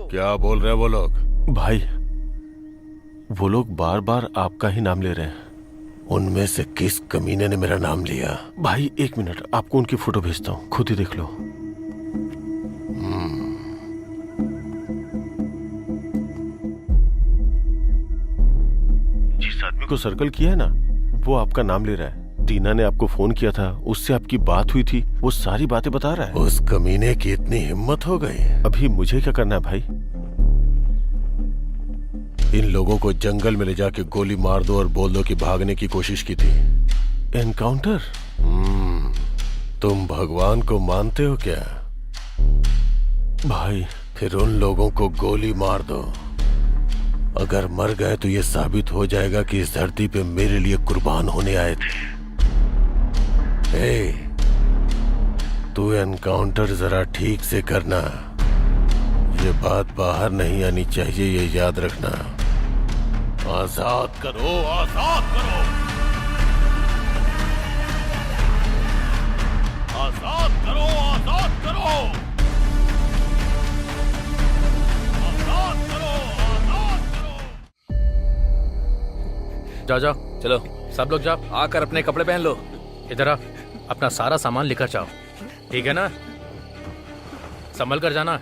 क्या बोल रहे हैं वो लोग? भाई वो लोग बार बार आपका ही नाम ले रहे हैं। उनमें से किस कमीने ने मेरा नाम लिया? भाई 1 मिनट, आपको उनकी फोटो भेजता हूँ, खुद ही देख लो। जिस आदमी को सर्कल किया है ना, वो आपका नाम ले रहा है। दीना ने आपको फोन किया था, उससे आपकी बात हुई थी, वो सारी बातें बता रहा है। उस कमीने की इतनी हिम्मत हो गई। अभी मुझे क्या करना है भाई? इन लोगों को जंगल में ले जाके गोली मार दो और बोल दो कि भागने की कोशिश की थी। एनकाउंटर? तुम भगवान को मानते हो क्या? भाई फिर उन लोगों को गोली मार दो। अगर मर गए तो ये साबित हो जाएगा कि इस धरती पे मेरे लिए कुर्बान होने आए थे। तू एनकाउंटर जरा ठीक से करना। ये बात बाहर नहीं आनी चाहिए, ये याद रखना। आजाद करो, आजाद करो, आजाद करो, आजाद करो, आजाद करो, आजाद करो। जाओ जाओ, चलो सब लोग जाओ। आकर अपने कपड़े पहन लो। इधर आ, अपना सारा सामान लेकर जाओ, ठीक है ना? संभल कर जाना।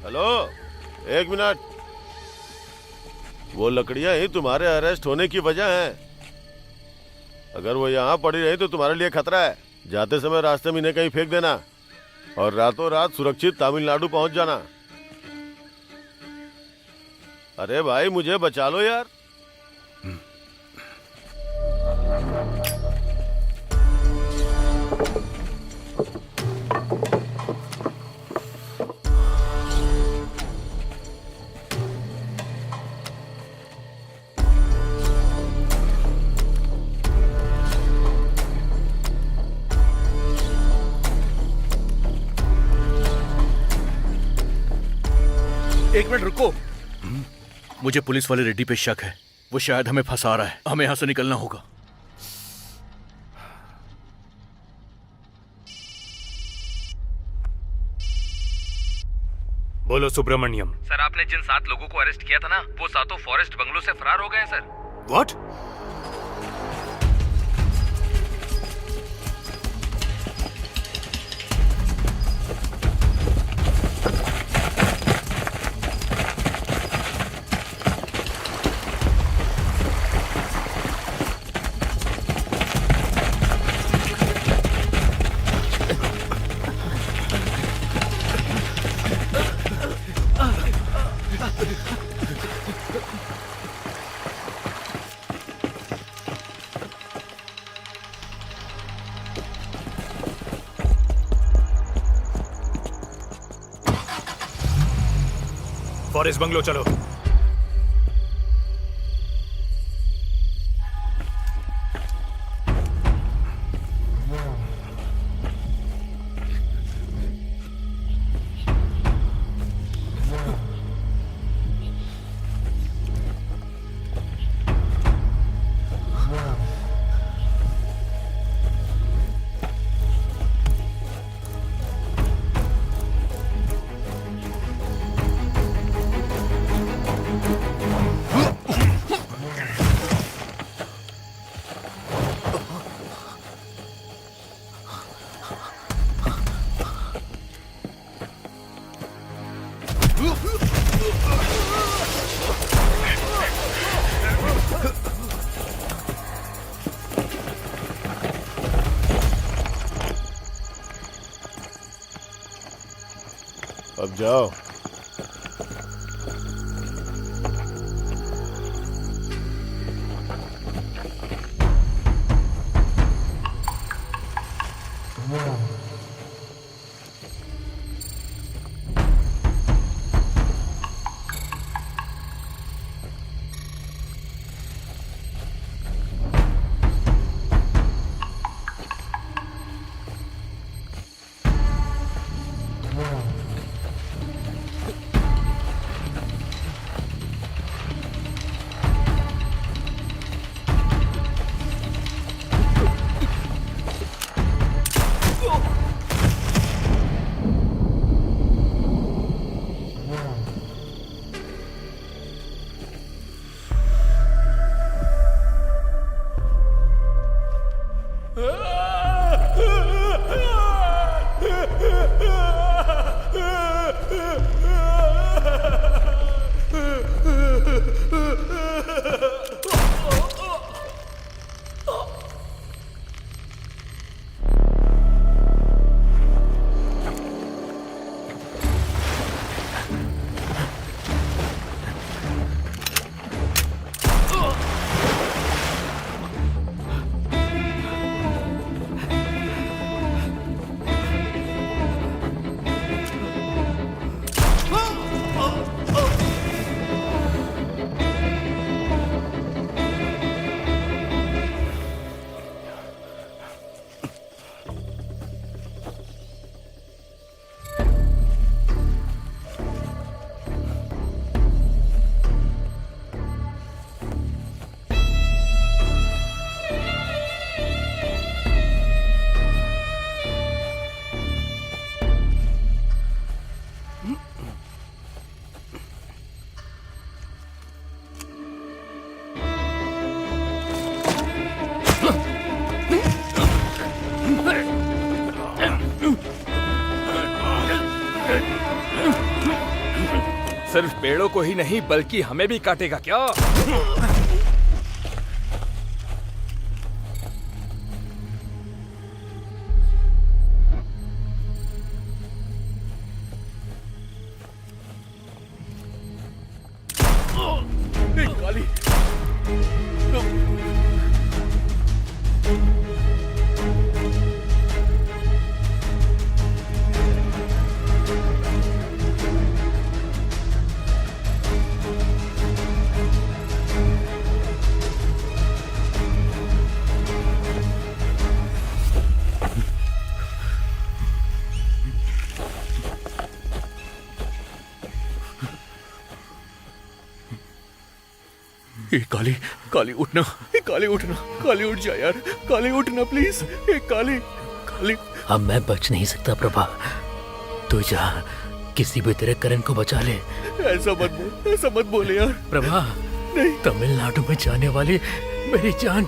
हेलो, एक मिनट। वो लकड़ियां ही तुम्हारे अरेस्ट होने की वजह हैं। अगर वो यहाँ पड़ी रही तो तुम्हारे लिए खतरा है। जाते समय रास्ते में इन्हें कहीं फेंक देना और रातों रात सुरक्षित तमिलनाडु पहुंच जाना। अरे भाई मुझे बचा लो यार। एक मिनट रुको। मुझे पुलिस वाले रेड्डी पे शक है। वो शायद हमें फंसा रहा है। हमें यहां से निकलना होगा। बोलो सुब्रमण्यम। सर आपने जिन 7 लोगों को अरेस्ट किया था ना, वो 7 फॉरेस्ट बंगलो से फरार हो गए हैं सर। व्हाट? फॉरेस्ट बंगलो चलो। अब जाओ। सिर्फ पेड़ों को ही नहीं बल्कि हमें भी काटेगा क्या? काली काली काली उठना, काली उठना, काली उठ जा यार, काली उठना प्लीज, काली काली। अब मैं बच नहीं सकता प्रभा, तू जा, किसी भी तरह करण को बचा ले। ऐसा मत बोल, ऐसा मत बोले यार। प्रभा नहीं, तमिलनाडु में जाने वाली मेरी जान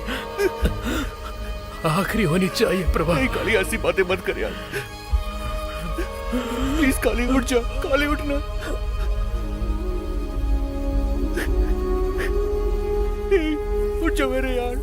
आखिरी होनी चाहिए प्रभा। नहीं काली, ऐसी बातें मत कर यार, प्लीज काली उठ जा, काली उठना। उठ जा मेरे यार।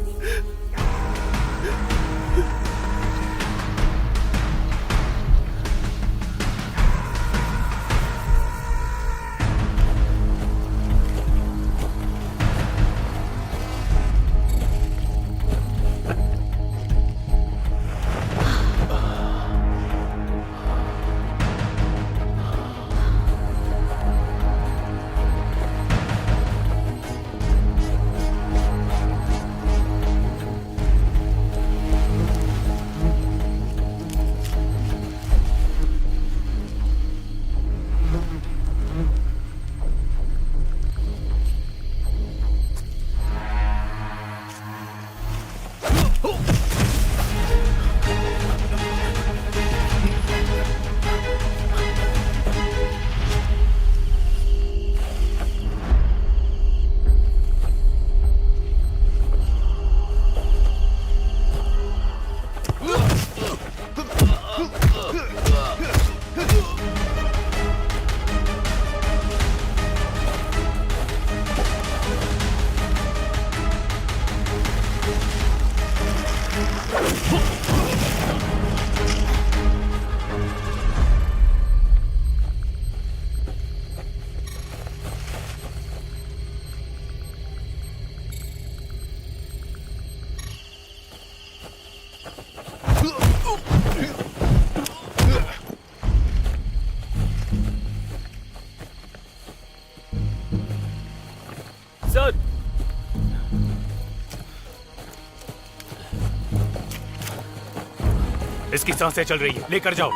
इसकी सांसें चल रही है, लेकर जाओ।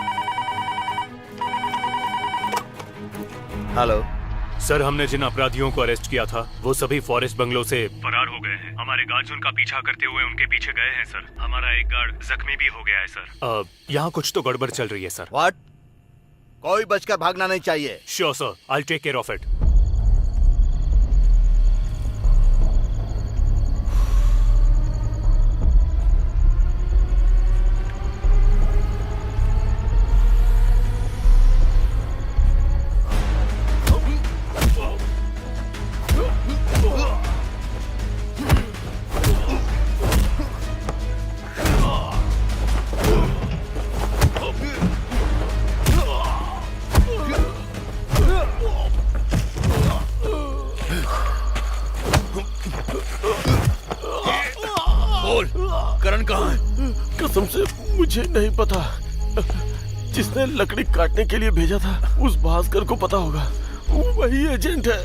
हेलो सर, हमने जिन अपराधियों को अरेस्ट किया था वो सभी फॉरेस्ट बंगलो से फरार हो गए हैं। हमारे गार्ड्स उनका पीछा करते हुए उनके पीछे गए हैं सर। हमारा एक गार्ड जख्मी भी हो गया है सर। यहाँ कुछ तो गड़बड़ चल रही है सर। व्हाट? कोई बचकर भागना नहीं चाहिए। Sure sir, I will take care of it. Karan कहाँ है? कसम से मुझे नहीं पता। जिसने लकड़ी काटने के लिए भेजा था उस भास्कर को पता होगा, वही एजेंट है।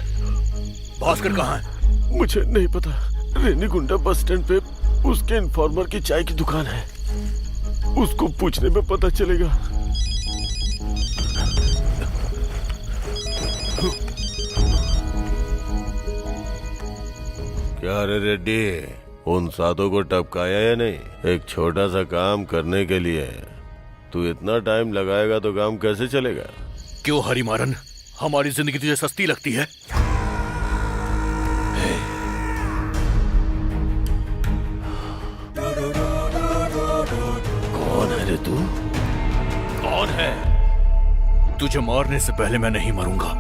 भास्कर कहाँ है? मुझे नहीं पता। रेनीगुंडा बस स्टैंड पे उसके इन्फॉर्मर की चाय की दुकान है, उसको पूछने में पता चलेगा। क्या रे रेड्डी, उन सातों को टपकाया या नहीं? एक छोटा सा काम करने के लिए तू इतना टाइम लगाएगा तो काम कैसे चलेगा? क्यों हरिमारन, हमारी जिंदगी तुझे सस्ती लगती है? कौन है रे तू? कौन है? तुझे मारने से पहले मैं नहीं मरूंगा।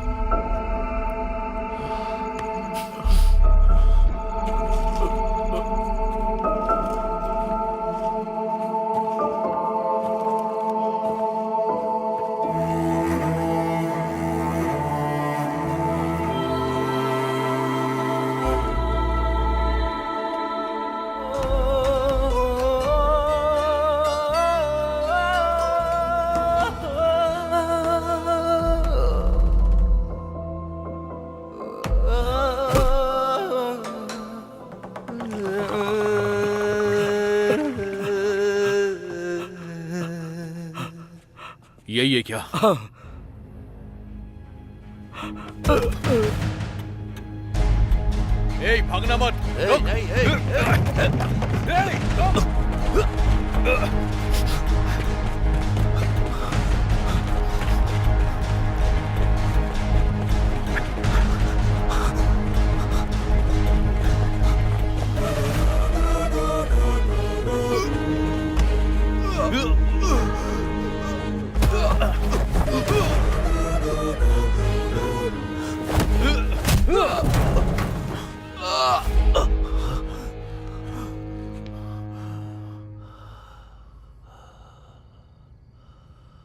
यही है क्या? ए, भागना मत।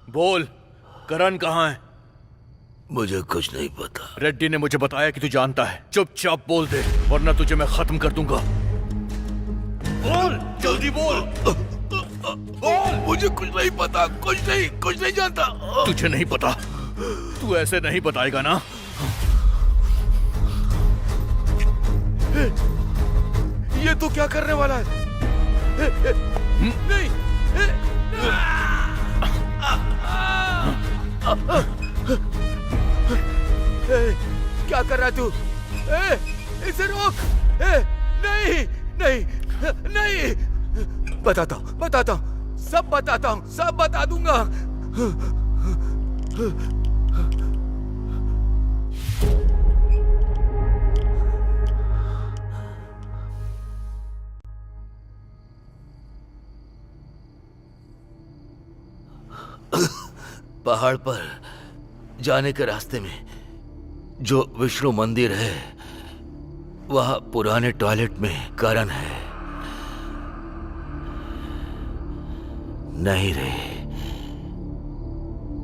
बोल, करण कहाँ है? मुझे कुछ नहीं पता। रेड्डी ने मुझे बताया कि तू जानता है। चुपचाप बोल दे, वरना तुझे मैं खत्म कर दूंगा। बोल, जल्दी बोल। बोल, मुझे कुछ नहीं पता, कुछ नहीं जानता। तुझे नहीं पता? तू ऐसे नहीं बताएगा ना? ये तू क्या करने वाला है? नहीं, क्या कर रहा है तू? इसे रोक! नहीं! बताता हूँ, सब बता दूंगा। पहाड़ पर जाने के रास्ते में जो विष्णु मंदिर है, वहां पुराने टॉयलेट में करण है। नहीं रे,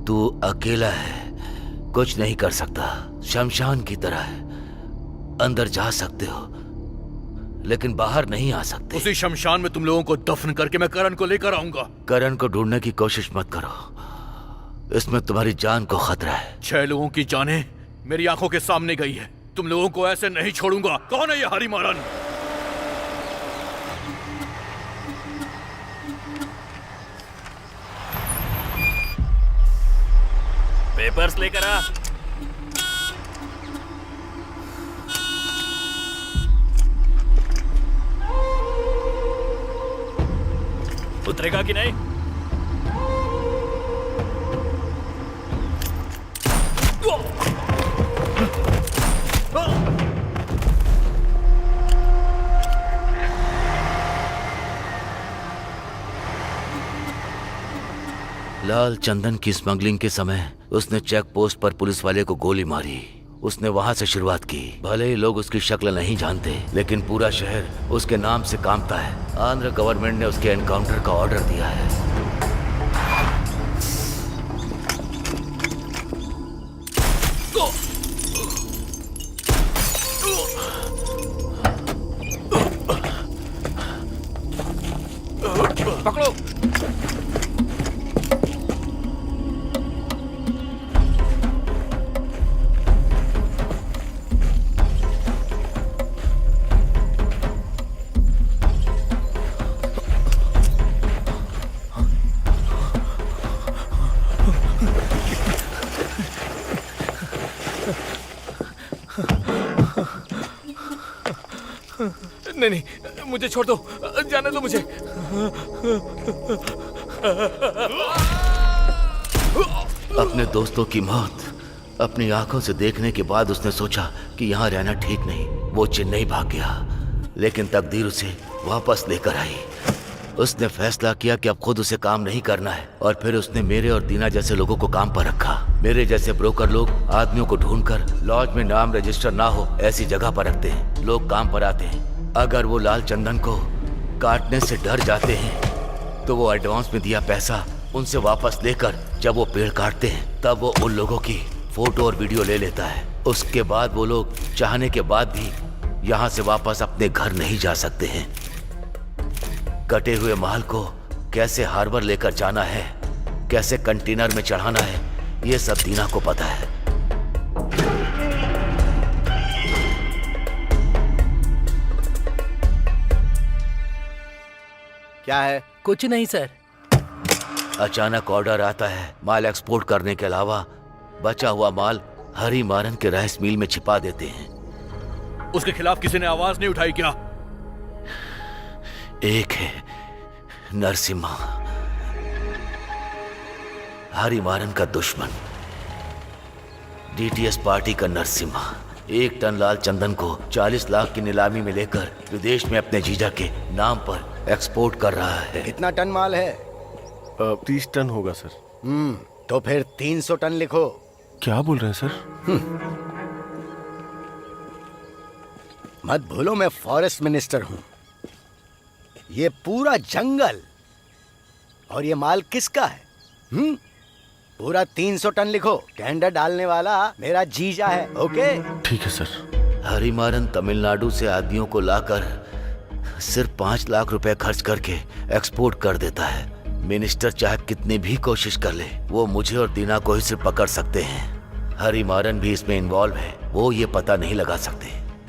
तू अकेला है, कुछ नहीं कर सकता। शमशान की तरह है, अंदर जा सकते हो लेकिन बाहर नहीं आ सकते। उसी शमशान में तुम लोगों को दफन करके मैं करण को लेकर आऊंगा। करण को ढूंढने की कोशिश मत करो, इसमें तुम्हारी जान को खतरा है। 6 लोगों की जानें मेरी आंखों के सामने गई है। तुम लोगों को ऐसे नहीं छोड़ूंगा। कौन है ये हरिमारन? पेपर्स लेकर आ। उतरेगा कि नहीं? लाल चंदन की स्मगलिंग के समय उसने चेक पोस्ट पर पुलिस वाले को गोली मारी। उसने वहां से शुरुआत की। भले ही लोग उसकी शक्ल नहीं जानते, लेकिन पूरा शहर उसके नाम से कांपता है। आंध्र गवर्नमेंट ने उसके एनकाउंटर का ऑर्डर दिया है। पकड़ो। नहीं, मुझे छोड़ दो, जाने दो मुझे। अपने दोस्तों की मौत अपनी आंखों से देखने के बाद उसने सोचा कि यहाँ रहना ठीक नहीं। वो चेन्नई भाग गया, लेकिन तकदीर उसे वापस लेकर आई। उसने फैसला किया कि अब खुद उसे काम नहीं करना है, और फिर उसने मेरे और दीना जैसे लोगों को काम पर रखा। मेरे जैसे ब्रोकर लोग आदमियों को ढूंढकर लॉज में नाम रजिस्टर ना हो ऐसी जगह पर रखते हैं। लोग काम पर आते हैं। अगर वो लाल चंदन को काटने से डर जाते हैं तो वो एडवांस में दिया पैसा उनसे वापस लेकर जब वो पेड़ काटते हैं तब वो उन लोगों की फोटो और वीडियो ले लेता है। उसके बाद वो लोग चाहने के बाद भी यहाँ से वापस अपने घर नहीं जा सकते हैं। कटे हुए माल को कैसे हार्बर लेकर जाना है, कैसे कंटेनर में चढ़ाना है, ये सब दीना को पता है। क्या है? कुछ नहीं सर। अचानक ऑर्डर आता है माल एक्सपोर्ट करने के अलावा बचा हुआ माल हरी मारन के राइस मिल में छिपा देते हैं। उसके खिलाफ किसी ने आवाज नहीं उठाई क्या? एक है नरसिम्हा, हरी मारन का दुश्मन, डीटीएस पार्टी का नरसिम्हा 1 टन लाल चंदन को 40 लाख की नीलामी में लेकर विदेश में अपने जीजा के नाम पर एक्सपोर्ट कर रहा है। कितना टन माल है? 30 टन होगा सर। तो फिर 300 टन लिखो। क्या बोल रहे हैं सर? मत भूलो मैं फॉरेस्ट मिनिस्टर हूं। ये पूरा जंगल और ये माल किसका है? पूरा 300 टन लिखो। टेंडर डालने वाला मेरा जीजा है। ओके ठीक है सर। हरी मारन तमिलनाडु से आदमियों को लाकर सिर्फ 5 लाख रुपए खर्च करके एक्सपोर्ट कर देता है। मिनिस्टर चाहे कितनी भी कोशिश कर ले, वो मुझे और दीना को ही सिर्फ पकड़ सकते हैं। हरी मारन भी इसमें इन्वॉल्व है, वो ये पता नहीं लगा सकते।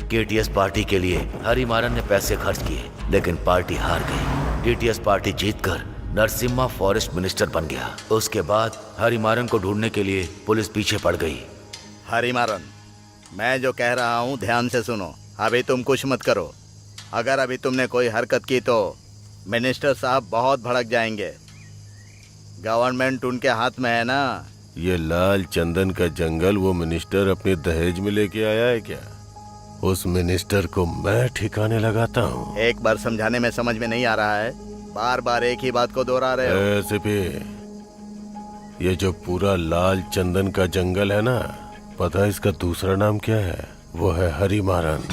केटीएस पार्टी के लिए हरी मारन ने पैसे खर्च किए, लेकिन पार्टी हार गई। डीटीएस पार्टी जीतकर नरसिम्हा फॉरेस्ट मिनिस्टर बन गया। उसके बाद हरी मारन को ढूंढने के लिए पुलिस पीछे पड़ गई। हरी मारन, मैं जो कह रहा हूँ ध्यान से सुनो। अभी तुम कुछ मत करो। अगर अभी तुमने कोई हरकत की तो मिनिस्टर साहब बहुत भड़क जाएंगे। गवर्नमेंट उनके हाथ में है ना। ये लाल चंदन का जंगल वो मिनिस्टर अपने दहेज में लेके आया है क्या? उस मिनिस्टर को मैं ठिकाने लगाता हूँ। एक बार समझाने में समझ में नहीं आ रहा है, बार बार एक ही बात को दोहरा रहे हो। ऐसे भी ये जो पूरा लाल चंदन का जंगल है ना, पता है इसका दूसरा नाम क्या है? वो है हरी मारन।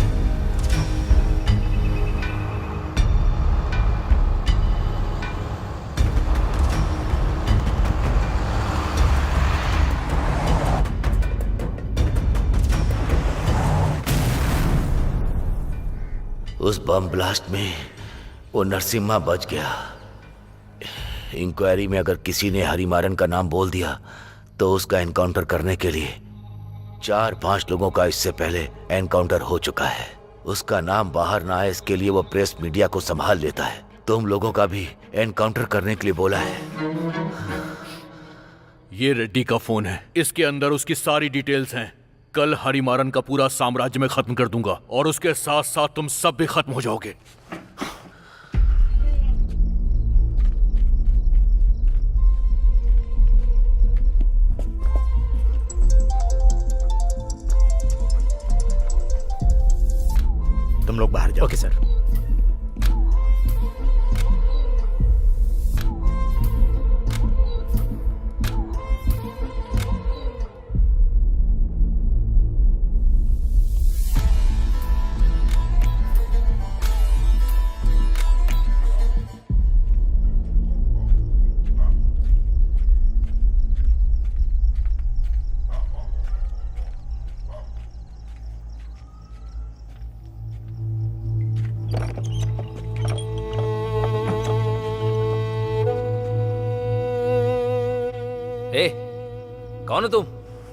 उस बम ब्लास्ट में वो नरसिम्हा बच गया। इंक्वायरी में अगर किसी ने हरी मारन का नाम बोल दिया तो उसका एनकाउंटर करने के लिए 4-5 लोगों का इससे पहले एनकाउंटर हो चुका है। उसका नाम बाहर ना आए इसके लिए वो प्रेस मीडिया को संभाल लेता है। तुम लोगों का भी एनकाउंटर करने के लिए बोला है। ये रेड्डी का फोन है, इसके अंदर उसकी सारी डिटेल्स हैं। कल हरी मारन का पूरा साम्राज्य में खत्म कर दूंगा और उसके साथ साथ तुम सब भी खत्म हो जाओगे। तुम लोग बाहर जाओ। Okay sir. ए, कौन हो तुम?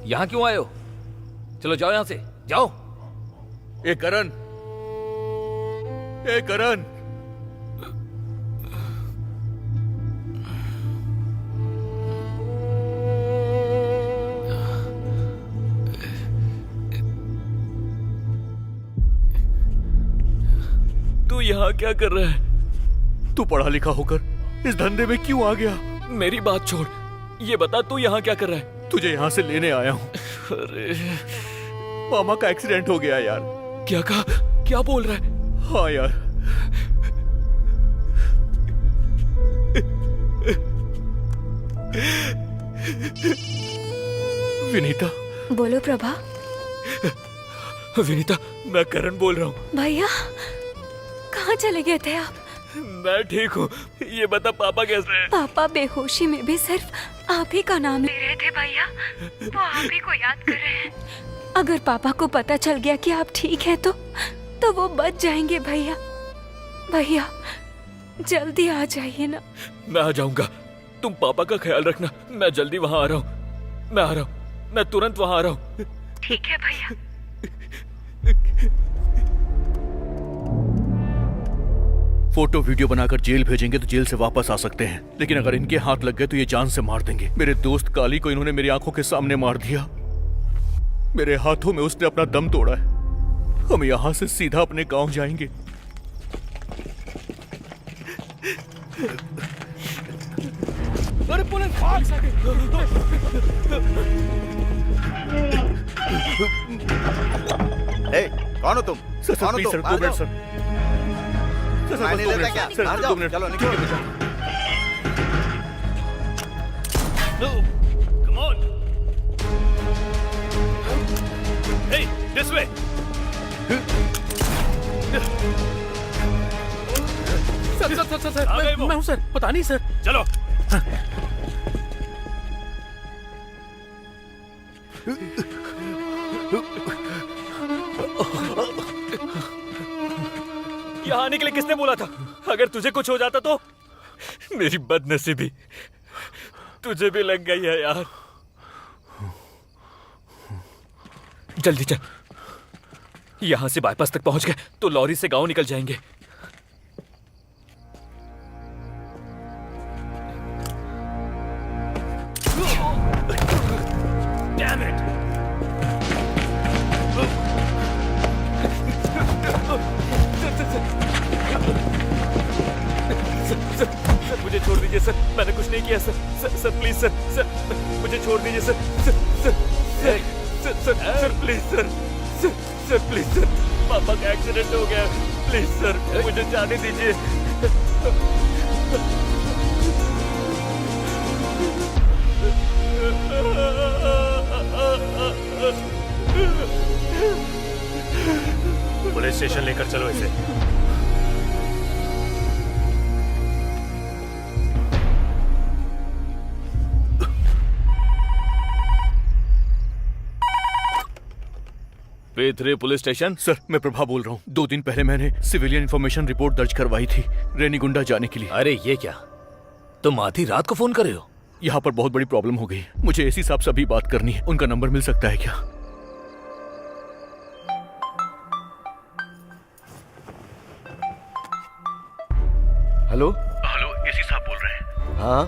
यहाँ क्यों आए हो? चलो जाओ यहाँ से, जाओ। ए करण, ए करण, तू यहाँ क्या कर रहा है? तू पढ़ा लिखा होकर इस धंधे में क्यों आ गया? मेरी बात छोड़, ये बता तू यहाँ क्या कर रहा है? तुझे यहाँ से लेने आया हूँ। अरे मामा का एक्सीडेंट हो गया यार। क्या कहा? क्या बोल रहा है? हाँ यार, विनीता। बोलो प्रभा। विनीता, मैं करण बोल रहा हूँ। भैया कहाँ चले गए थे आप? मैं ठीक हूँ, ये बता पापा कैसे हैं? पापा बेहोशी में भी सिर्फ आप ही का नाम ले रहे थे भैया। वो आप ही को याद कर रहे हैं। अगर पापा को पता चल गया कि आप ठीक हैं तो वो बच जाएंगे भैया। भैया जल्दी आ जाइए ना। मैं आ जाऊंगा, तुम पापा का ख्याल रखना। मैं जल्दी वहाँ आ रहा हूँ। मैं आ रहा हूँ, मैं तुरंत वहाँ आ रहा हूँ। ठीक है भैया। फोटो वीडियो बनाकर जेल भेजेंगे तो जेल से वापस आ सकते हैं, लेकिन अगर इनके हाथ लग गए तो ये जान से मार देंगे। मेरे दोस्त काली को इन्होंने मेरी आंखों के सामने मार दिया। मेरे हाथों में उसने अपना दम तोड़ा है। हम यहाँ से सीधा अपने गांव जाएंगे। अरे पुलिस आ गई। कौन हो तुम? सर कौन हो प्लीज तुम? सर, 2 बाहर मिनट जाओ। सर। सर मायने बस 2 लेता मिनट क्या? सर, बाहर 2 जाओ। मिनट। चलो निकलो। Come on. Hey, this way. Sir आ गए वो। मैं हूँ सर, पता नहीं सर। चलो। यहाँ आने के लिए किसने बोला था? अगर तुझे कुछ हो जाता तो? मेरी बदनसीबी तुझे भी लग गई है यार। जल्दी चल, यहां से बाईपास तक पहुंच गए तो लॉरी से गांव निकल जाएंगे। Damn it. सर मुझे छोड़ दीजिए सर, मैंने कुछ नहीं किया सर। सर प्लीज सर मुझे छोड़ दीजिए sir. Sir please sir please sir, पापा का एक्सीडेंट हो गया, प्लीज सर मुझे जाने दीजिए। पुलिस स्टेशन लेकर चलो इसे। P3 police station. सर मैं प्रभा बोल रहा हूँ। 2 दिन पहले मैंने सिविलियन इन्फॉर्मेशन रिपोर्ट दर्ज करवाई थी रेनीगुंडा जाने के लिए। अरे ये क्या, तुम आधी रात को फोन कर रहे हो? यहाँ पर बहुत बड़ी प्रॉब्लम हो गई। मुझे एसी साहब से अभी बात करनी है। उनका नंबर मिल सकता है क्या? हेलो एसी साहब बोल रहे हैं। हाँ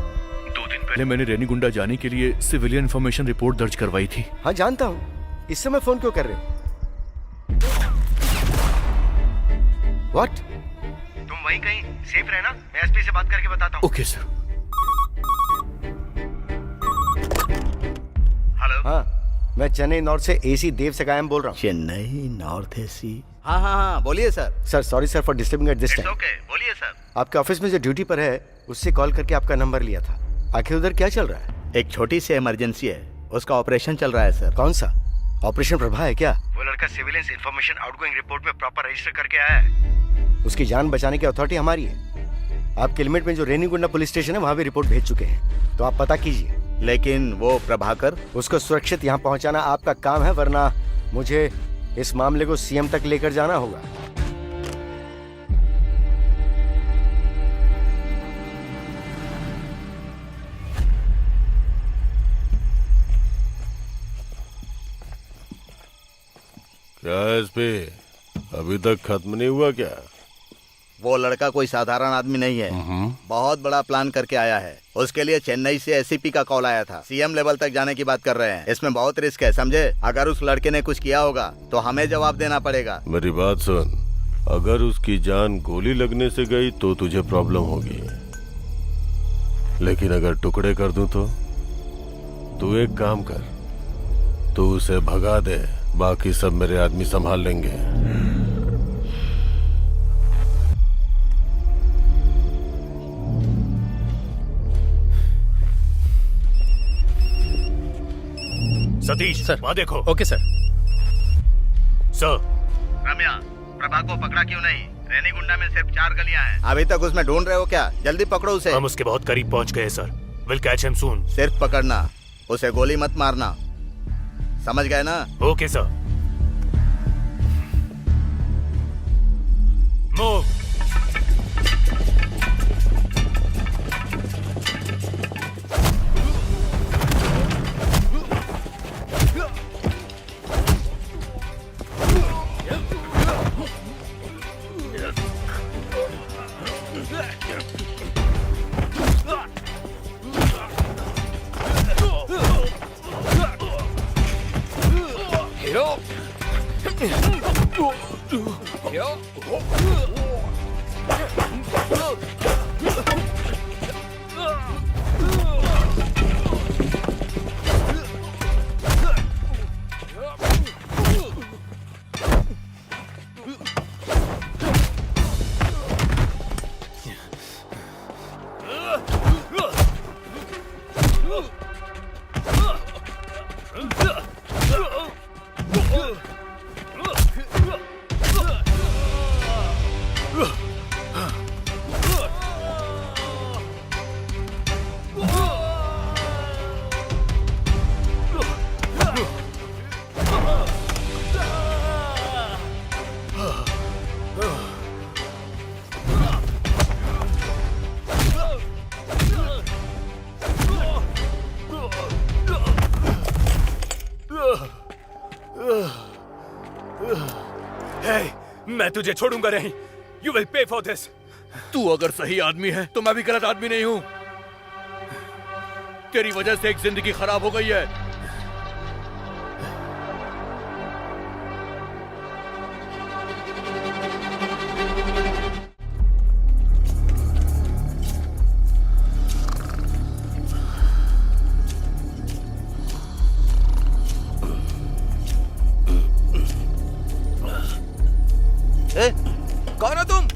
2 दिन पहले मैंने रेनीगुंडा जाने के लिए सिविलियन इन्फॉर्मेशन रिपोर्ट दर्ज करवाई थी। हाँ जानता हूँ, इस समय फोन क्यों कर रहे हो? व्हाट? तुम वहीं कहीं सेफ रहना, मैं एसपी से बात करके बताता हूँ। Okay sir. हेलो। हाँ मैं चेन्नई नॉर्थ से एसी देव सगायम बोल रहा हूँ। Chennai north AC. हाँ बोलिए sir. Sir sorry sir for disturbing at this time. Okay बोलिए सर। आपके ऑफिस में जो ड्यूटी पर है उससे कॉल करके आपका नंबर लिया था। आखिर उधर क्या चल रहा है? एक छोटी सी इमरजेंसी है, उसका ऑपरेशन चल रहा है सर। कौन सा ऑपरेशन? प्रभा है क्या? वो लड़का सिविलियंस इंफॉर्मेशन आउटगोइंग रिपोर्ट में प्रॉपर रजिस्टर करके आया है। उसकी जान बचाने की अथॉरिटी हमारी है। आपके लिमिट में जो रेनीगुंडा पुलिस स्टेशन है वहाँ भी रिपोर्ट भेज चुके हैं, तो आप पता कीजिए। लेकिन वो प्रभाकर, उसको सुरक्षित यहाँ पहुँचाना आपका काम है, वरना मुझे इस मामले को सीएम तक लेकर जाना होगा। क्या एसपी, अभी तक खत्म नहीं हुआ क्या? वो लड़का कोई साधारण आदमी नहीं है, बहुत बड़ा प्लान करके आया है। उसके लिए चेन्नई से एसपी का कॉल आया था। सीएम लेवल तक जाने की बात कर रहे हैं। इसमें बहुत रिस्क है, समझे? अगर उस लड़के ने कुछ किया होगा तो हमें जवाब देना पड़ेगा। मेरी बात सुन, अगर उसकी जान गोली लगने से गई तो तुझे प्रॉब्लम होगी, लेकिन अगर टुकड़े कर दूं तो? तू एक काम कर, तू उसे भगा दे, बाकी सब मेरे आदमी संभाल लेंगे। सतीश सर, वहाँ देखो। Okay sir. सर रम्या, प्रभा को पकड़ा क्यों नहीं? रेनीगुंडा में सिर्फ 4 गलियां हैं। अभी तक उसमें ढूंढ रहे हो क्या? जल्दी पकड़ो उसे। हम उसके बहुत करीब पहुँच गए सर। विल कैच हिम सून। सिर्फ पकड़ना, उसे गोली मत मारना, समझ गए ना? Okay sir. मूव। मैं तुझे छोड़ूंगा नहीं। You will pay for this. तू अगर सही आदमी है तो मैं भी गलत आदमी नहीं हूं। तेरी वजह से एक जिंदगी खराब हो गई है। कौन हो तुम?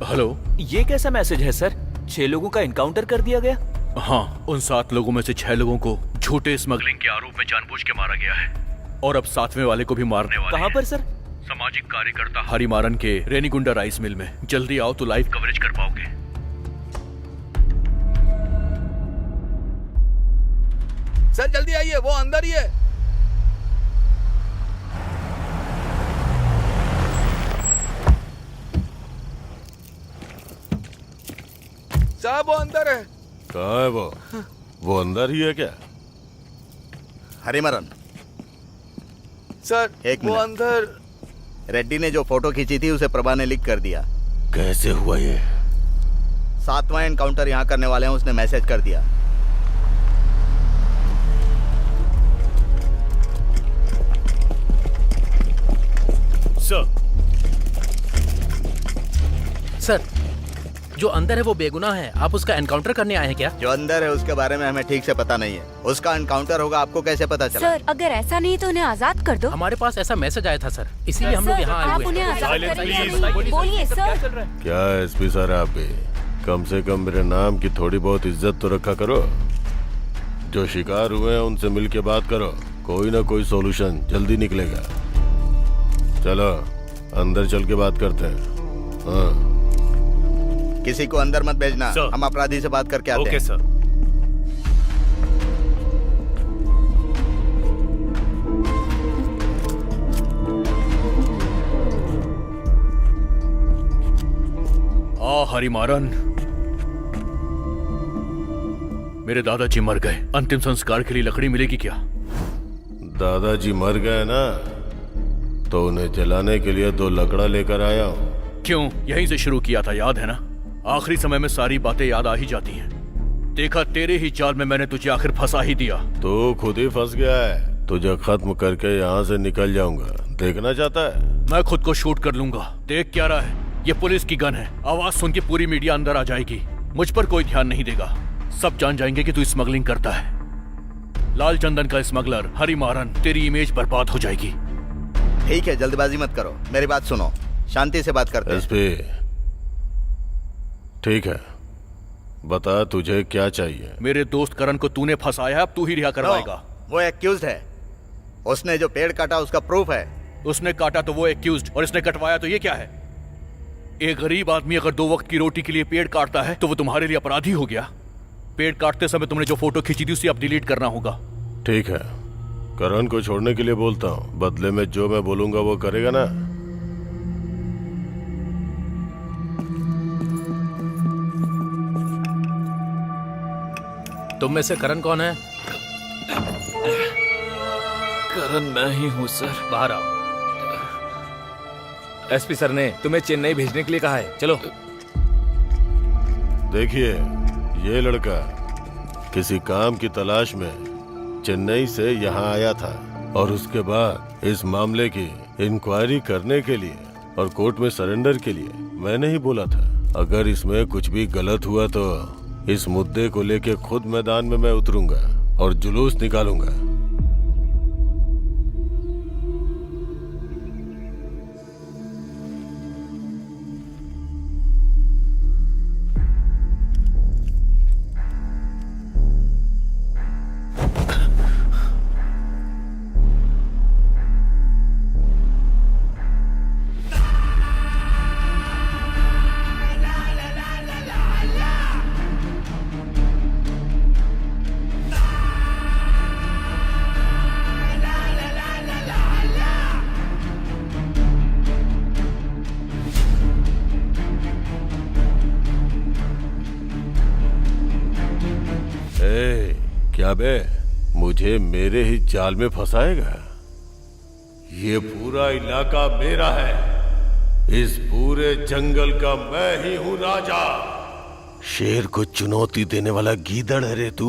हेलो, ये कैसा मैसेज है सर? 6 लोगों का इनकाउंटर कर दिया गया? हाँ, उन 7 लोगों में से 6 लोगों को झूठे स्मगलिंग के आरोप में जानबूझ के मारा गया है और अब 7वें वाले को भी मारने वाले कहाँ पर सर? सामाजिक कार्यकर्ता हरिमारन के रेनीगुंडा राइस मिल में। जल्दी आओ तो लाइव कवरेज कर पाओगे। सर जल्दी आइए, वो अंदर ही है। साहब वो अंदर है। कहाँ है वो अंदर ही है क्या? हरिमरन सर एक वो मिनट। अंदर। रेड्डी ने जो फोटो खींची थी उसे प्रभा ने लीक कर दिया। कैसे हुआ ये? 7वां एनकाउंटर यहाँ करने वाले हैं, उसने मैसेज कर दिया। सर, जो अंदर है वो बेगुनाह है। आप उसका एनकाउंटर करने आए हैं क्या? जो अंदर है उसके बारे में हमें ठीक से पता नहीं है। उसका एनकाउंटर होगा, आपको कैसे पता चला? सर अगर ऐसा नहीं तो उन्हें आजाद कर दो। हमारे पास ऐसा मैसेज आया था सर, इसीलिए हम लोग यहाँ आए आप हुए उन्हें हैं। आजाद करेंगे? बोलिए सर। क्या एसपी साहब पे कम से कम मेरे नाम की थोड़ी बहुत इज्जत तो रखा करो। जो शिकार हुए हैं उनसे मिल के बात करो, कोई ना कोई सॉल्यूशन जल्दी निकलेगा। चलो अंदर चल के बात करते हैं। हाँ, किसी को अंदर मत भेजना, हम अपराधी से बात करके आते हैं। Okay sir. हरिमारन, मेरे दादाजी मर गए। अंतिम संस्कार के लिए लकड़ी मिलेगी क्या? दादाजी मर गए ना, तो उन्हें जलाने के लिए 2 लकड़ा लेकर आया हूँ। क्यों? यहीं से शुरू किया था, याद है ना? आखिरी समय में सारी बातें याद आ ही जाती हैं। देखा, तेरे ही जाल में मैंने तुझे आखिर फंसा ही दिया। तू खुद ही फंस गया है। तुझे खत्म करके यहाँ से निकल जाऊंगा। देखना चाहता है? मैं खुद को शूट कर लूंगा। देख क्या रहा है? ये पुलिस की गन है। आवाज सुन के पूरी मीडिया अंदर आ जाएगी। मुझ पर कोई ध्यान नहीं देगा। सब जान जाएंगे कि तू स्मगलिंग करता है। लाल चंदन का स्मगलर हरिमारन, तेरी इमेज बर्बाद हो जाएगी। ठीक है, जल्दबाजी मत करो, मेरी बात सुनो, शांति से बात करते हैं। एसपी, ठीक है, बता तुझे क्या चाहिए। मेरे दोस्त करण को तूने फंसाया है, अब तू ही रिहा करवाएगा। वो एक्यूज्ड है, उसने जो पेड़ काटा उसका प्रूफ है। उसने काटा तो वो एक्यूज्ड, और इसने कटवाया तो ये क्या है? एक गरीब आदमी अगर 2 वक्त की रोटी के लिए पेड़ काटता है तो वो तुम्हारे लिए अपराधी हो गया। पेड़ काटते समय तुमने जो फोटो खींची थी उसे अब डिलीट करना होगा। ठीक है, करण को छोड़ने के लिए बोलता हूँ, बदले में जो मैं बोलूंगा वो करेगा ना। तुम में से करण कौन है? करण मैं ही हूँ सर। बाहर आओ। एसपी सर ने तुम्हें चेन्नई भेजने के लिए कहा है, चलो। देखिए, ये लड़का किसी काम की तलाश में चेन्नई से यहाँ आया था और उसके बाद इस मामले की इंक्वायरी करने के लिए और कोर्ट में सरेंडर के लिए मैंने ही बोला था। अगर इसमें कुछ भी गलत हुआ तो इस मुद्दे को लेके खुद मैदान में मैं उतरूंगा और जुलूस निकालूंगा। क्या बे, मुझे मेरे ही जाल में फंसाएगा? ये पूरा इलाका मेरा है, इस पूरे जंगल का मैं ही हूँ राजा। शेर को चुनौती देने वाला गीदड़ है रे तू।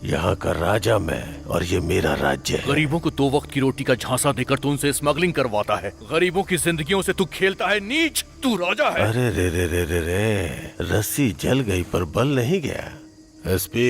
यहाँ का राजा मैं और ये मेरा राज्य है। गरीबों को 2 वक्त की रोटी का झांसा देकर तू उनसे स्मगलिंग करवाता है। गरीबों की जिंदगियों से तू खेलता है। नीच, तू राजा है। अरे रे रे रे रे रे, रस्सी जल गई पर बल नहीं गया। एसपी,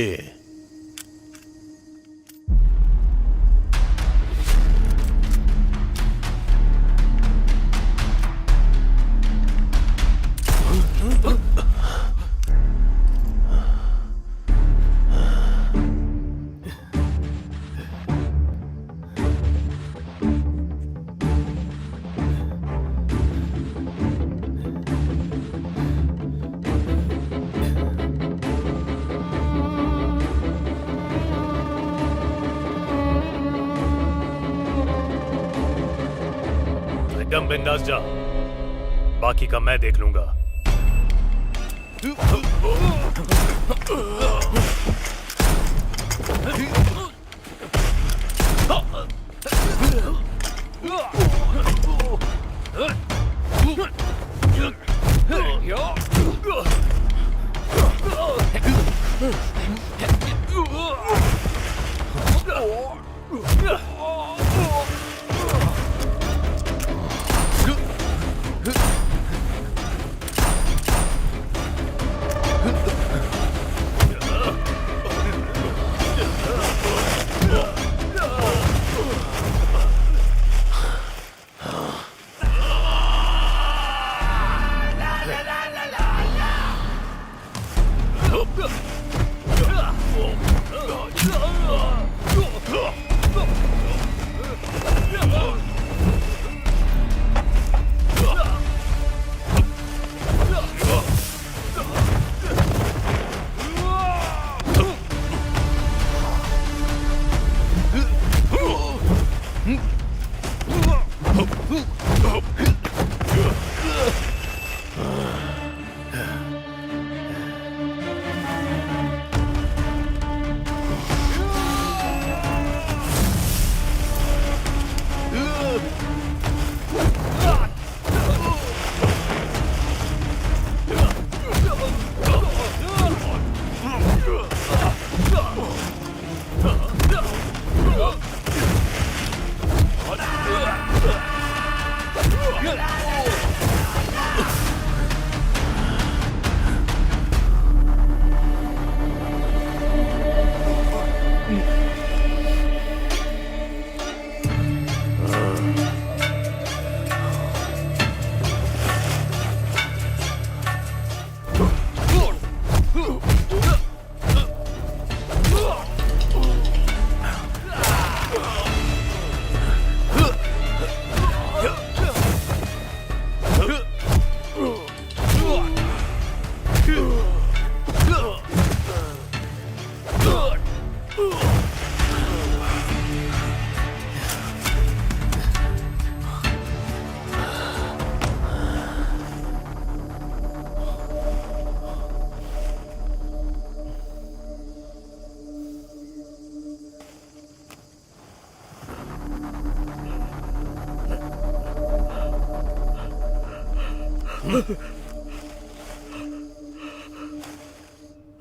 एकदम बिंदास जा, बाकी का मैं देख लूंगा।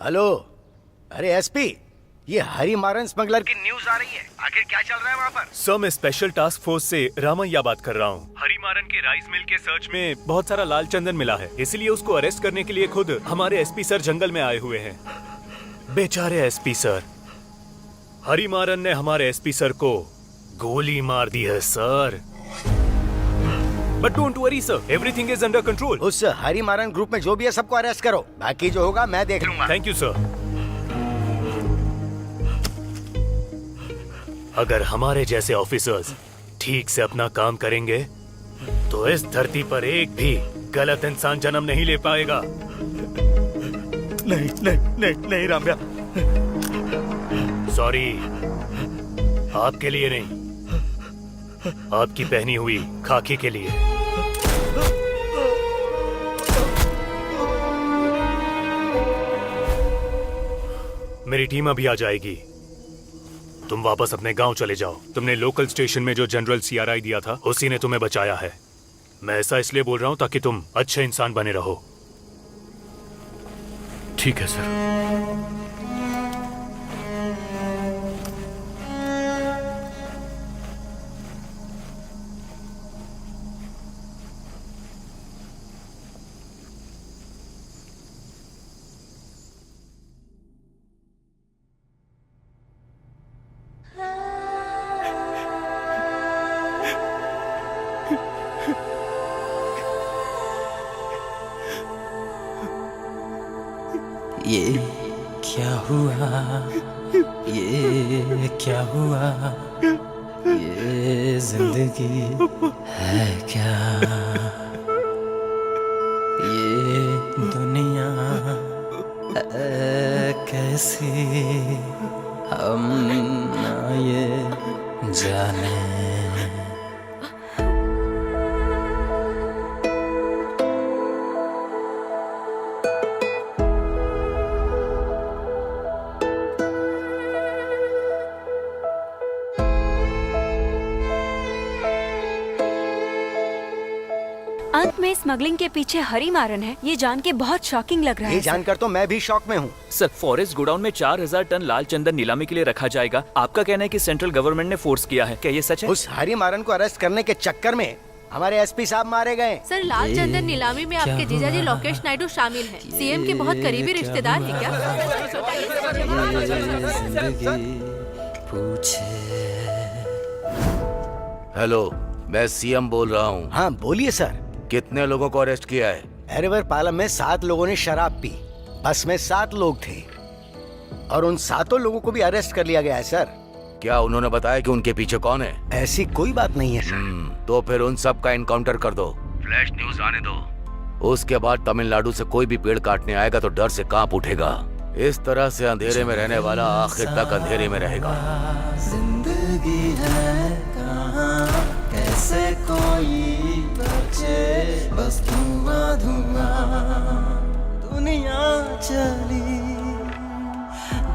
हेलो, अरे एसपी, ये हरी मारन स्मगलर की न्यूज आ रही है। आखिर क्या चल रहा है वहाँ पर? सर, मैं स्पेशल टास्क फोर्स से रामैया बात कर रहा हूँ। हरिमारन के राइस मिल के सर्च में बहुत सारा लाल चंदन मिला है, इसलिए उसको अरेस्ट करने के लिए खुद हमारे एसपी सर जंगल में आए हुए हैं। बेचारे एसपी सर, हरिमारन ने हमारे एसपी सर को गोली मार दी है sir. But don't worry sir, everything is under control. उस हरी मारन ग्रुप में जो भी है सबको अरेस्ट करो, बाकी जो होगा मैं देख लूंगा। Thank you sir. अगर हमारे जैसे ऑफिसर्स ठीक से अपना काम करेंगे तो इस धरती पर एक भी गलत इंसान जन्म नहीं ले पाएगा। नहीं नहीं नहीं नहीं रामया, सॉरी, आपके लिए नहीं, आपकी पहनी हुई खाकी के लिए। मेरी टीम अभी आ जाएगी, तुम वापस अपने गांव चले जाओ। तुमने लोकल स्टेशन में जो जनरल सीआरआई दिया था उसी ने तुम्हें बचाया है। मैं ऐसा इसलिए बोल रहा हूं ताकि तुम अच्छे इंसान बने रहो। ठीक है सर। ये क्या हुआ, ये क्या हुआ, ये जिंदगी है क्या, ये दुनिया है कैसी, हम ना ये जाने। अंत में स्मगलिंग के पीछे हरी मारन है, ये जान के बहुत शॉकिंग लग रहा है। ये जानकर तो मैं भी शॉक में हूँ। सर, फॉरेस्ट गोडाउन में 4000 टन लाल चंदन नीलामी के लिए रखा जाएगा। आपका कहना है कि सेंट्रल गवर्नमेंट ने फोर्स किया है, क्या ये सच है? उस हरी मारन को अरेस्ट करने के चक्कर में हमारे एसपी साहब मारे गए। सर, लाल चंदन नीलामी में आपके जीजाजी लोकेश नायडू शामिल हैं। सीएम के बहुत करीबी रिश्तेदार हैं क्या? हेलो, मैं सीएम बोल रहा हूँ। हाँ बोलिए सर। कितने लोगों को अरेस्ट किया है? एरेवर पालम में 7 लोगों ने शराब पी, बस में 7 लोग थे और उन 7 लोगों को भी अरेस्ट कर लिया गया है सर। क्या उन्होंने बताया कि उनके पीछे कौन है? ऐसी कोई बात नहीं है सर। तो फिर उन सब का एनकाउंटर कर दो, फ्लैश न्यूज आने दो। उसके बाद तमिलनाडु से कोई भी पेड़ काटने आएगा तो डर से कांप उठेगा। इस तरह से अंधेरे में रहने वाला आखिर तक अंधेरे में रहेगा। जिंदगी है कहाँ, कैसे कोई बचे, बस धुआं धुआं। दुनिया चली,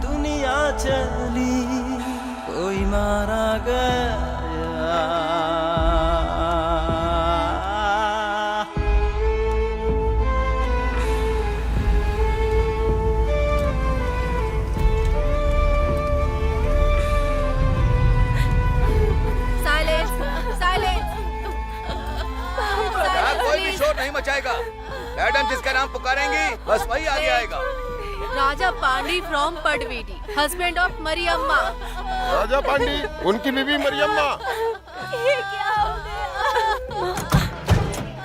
दुनिया चली, कोई मारा गया। नहीं मचाएगा। मैडम जिसका नाम पुकारेंगी बस वही आगे आएगा। Raja Pandi from Padavedu, husband of Mariyamma. Raja Pandi, उनकी बीवी मरियम्मा। ये क्या हो गया?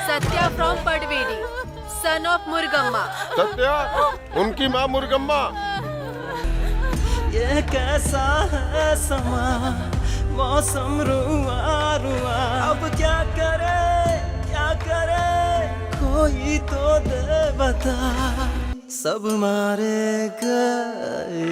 Satya from Padavedu, son of Murgamma. Satya, उनकी माँ मुर्गम्मा। ये कैसा है समा, मौसम रुआ रुआ, अब क्या करे, क्या करे, कोई तो दे बता। सब मारे गए।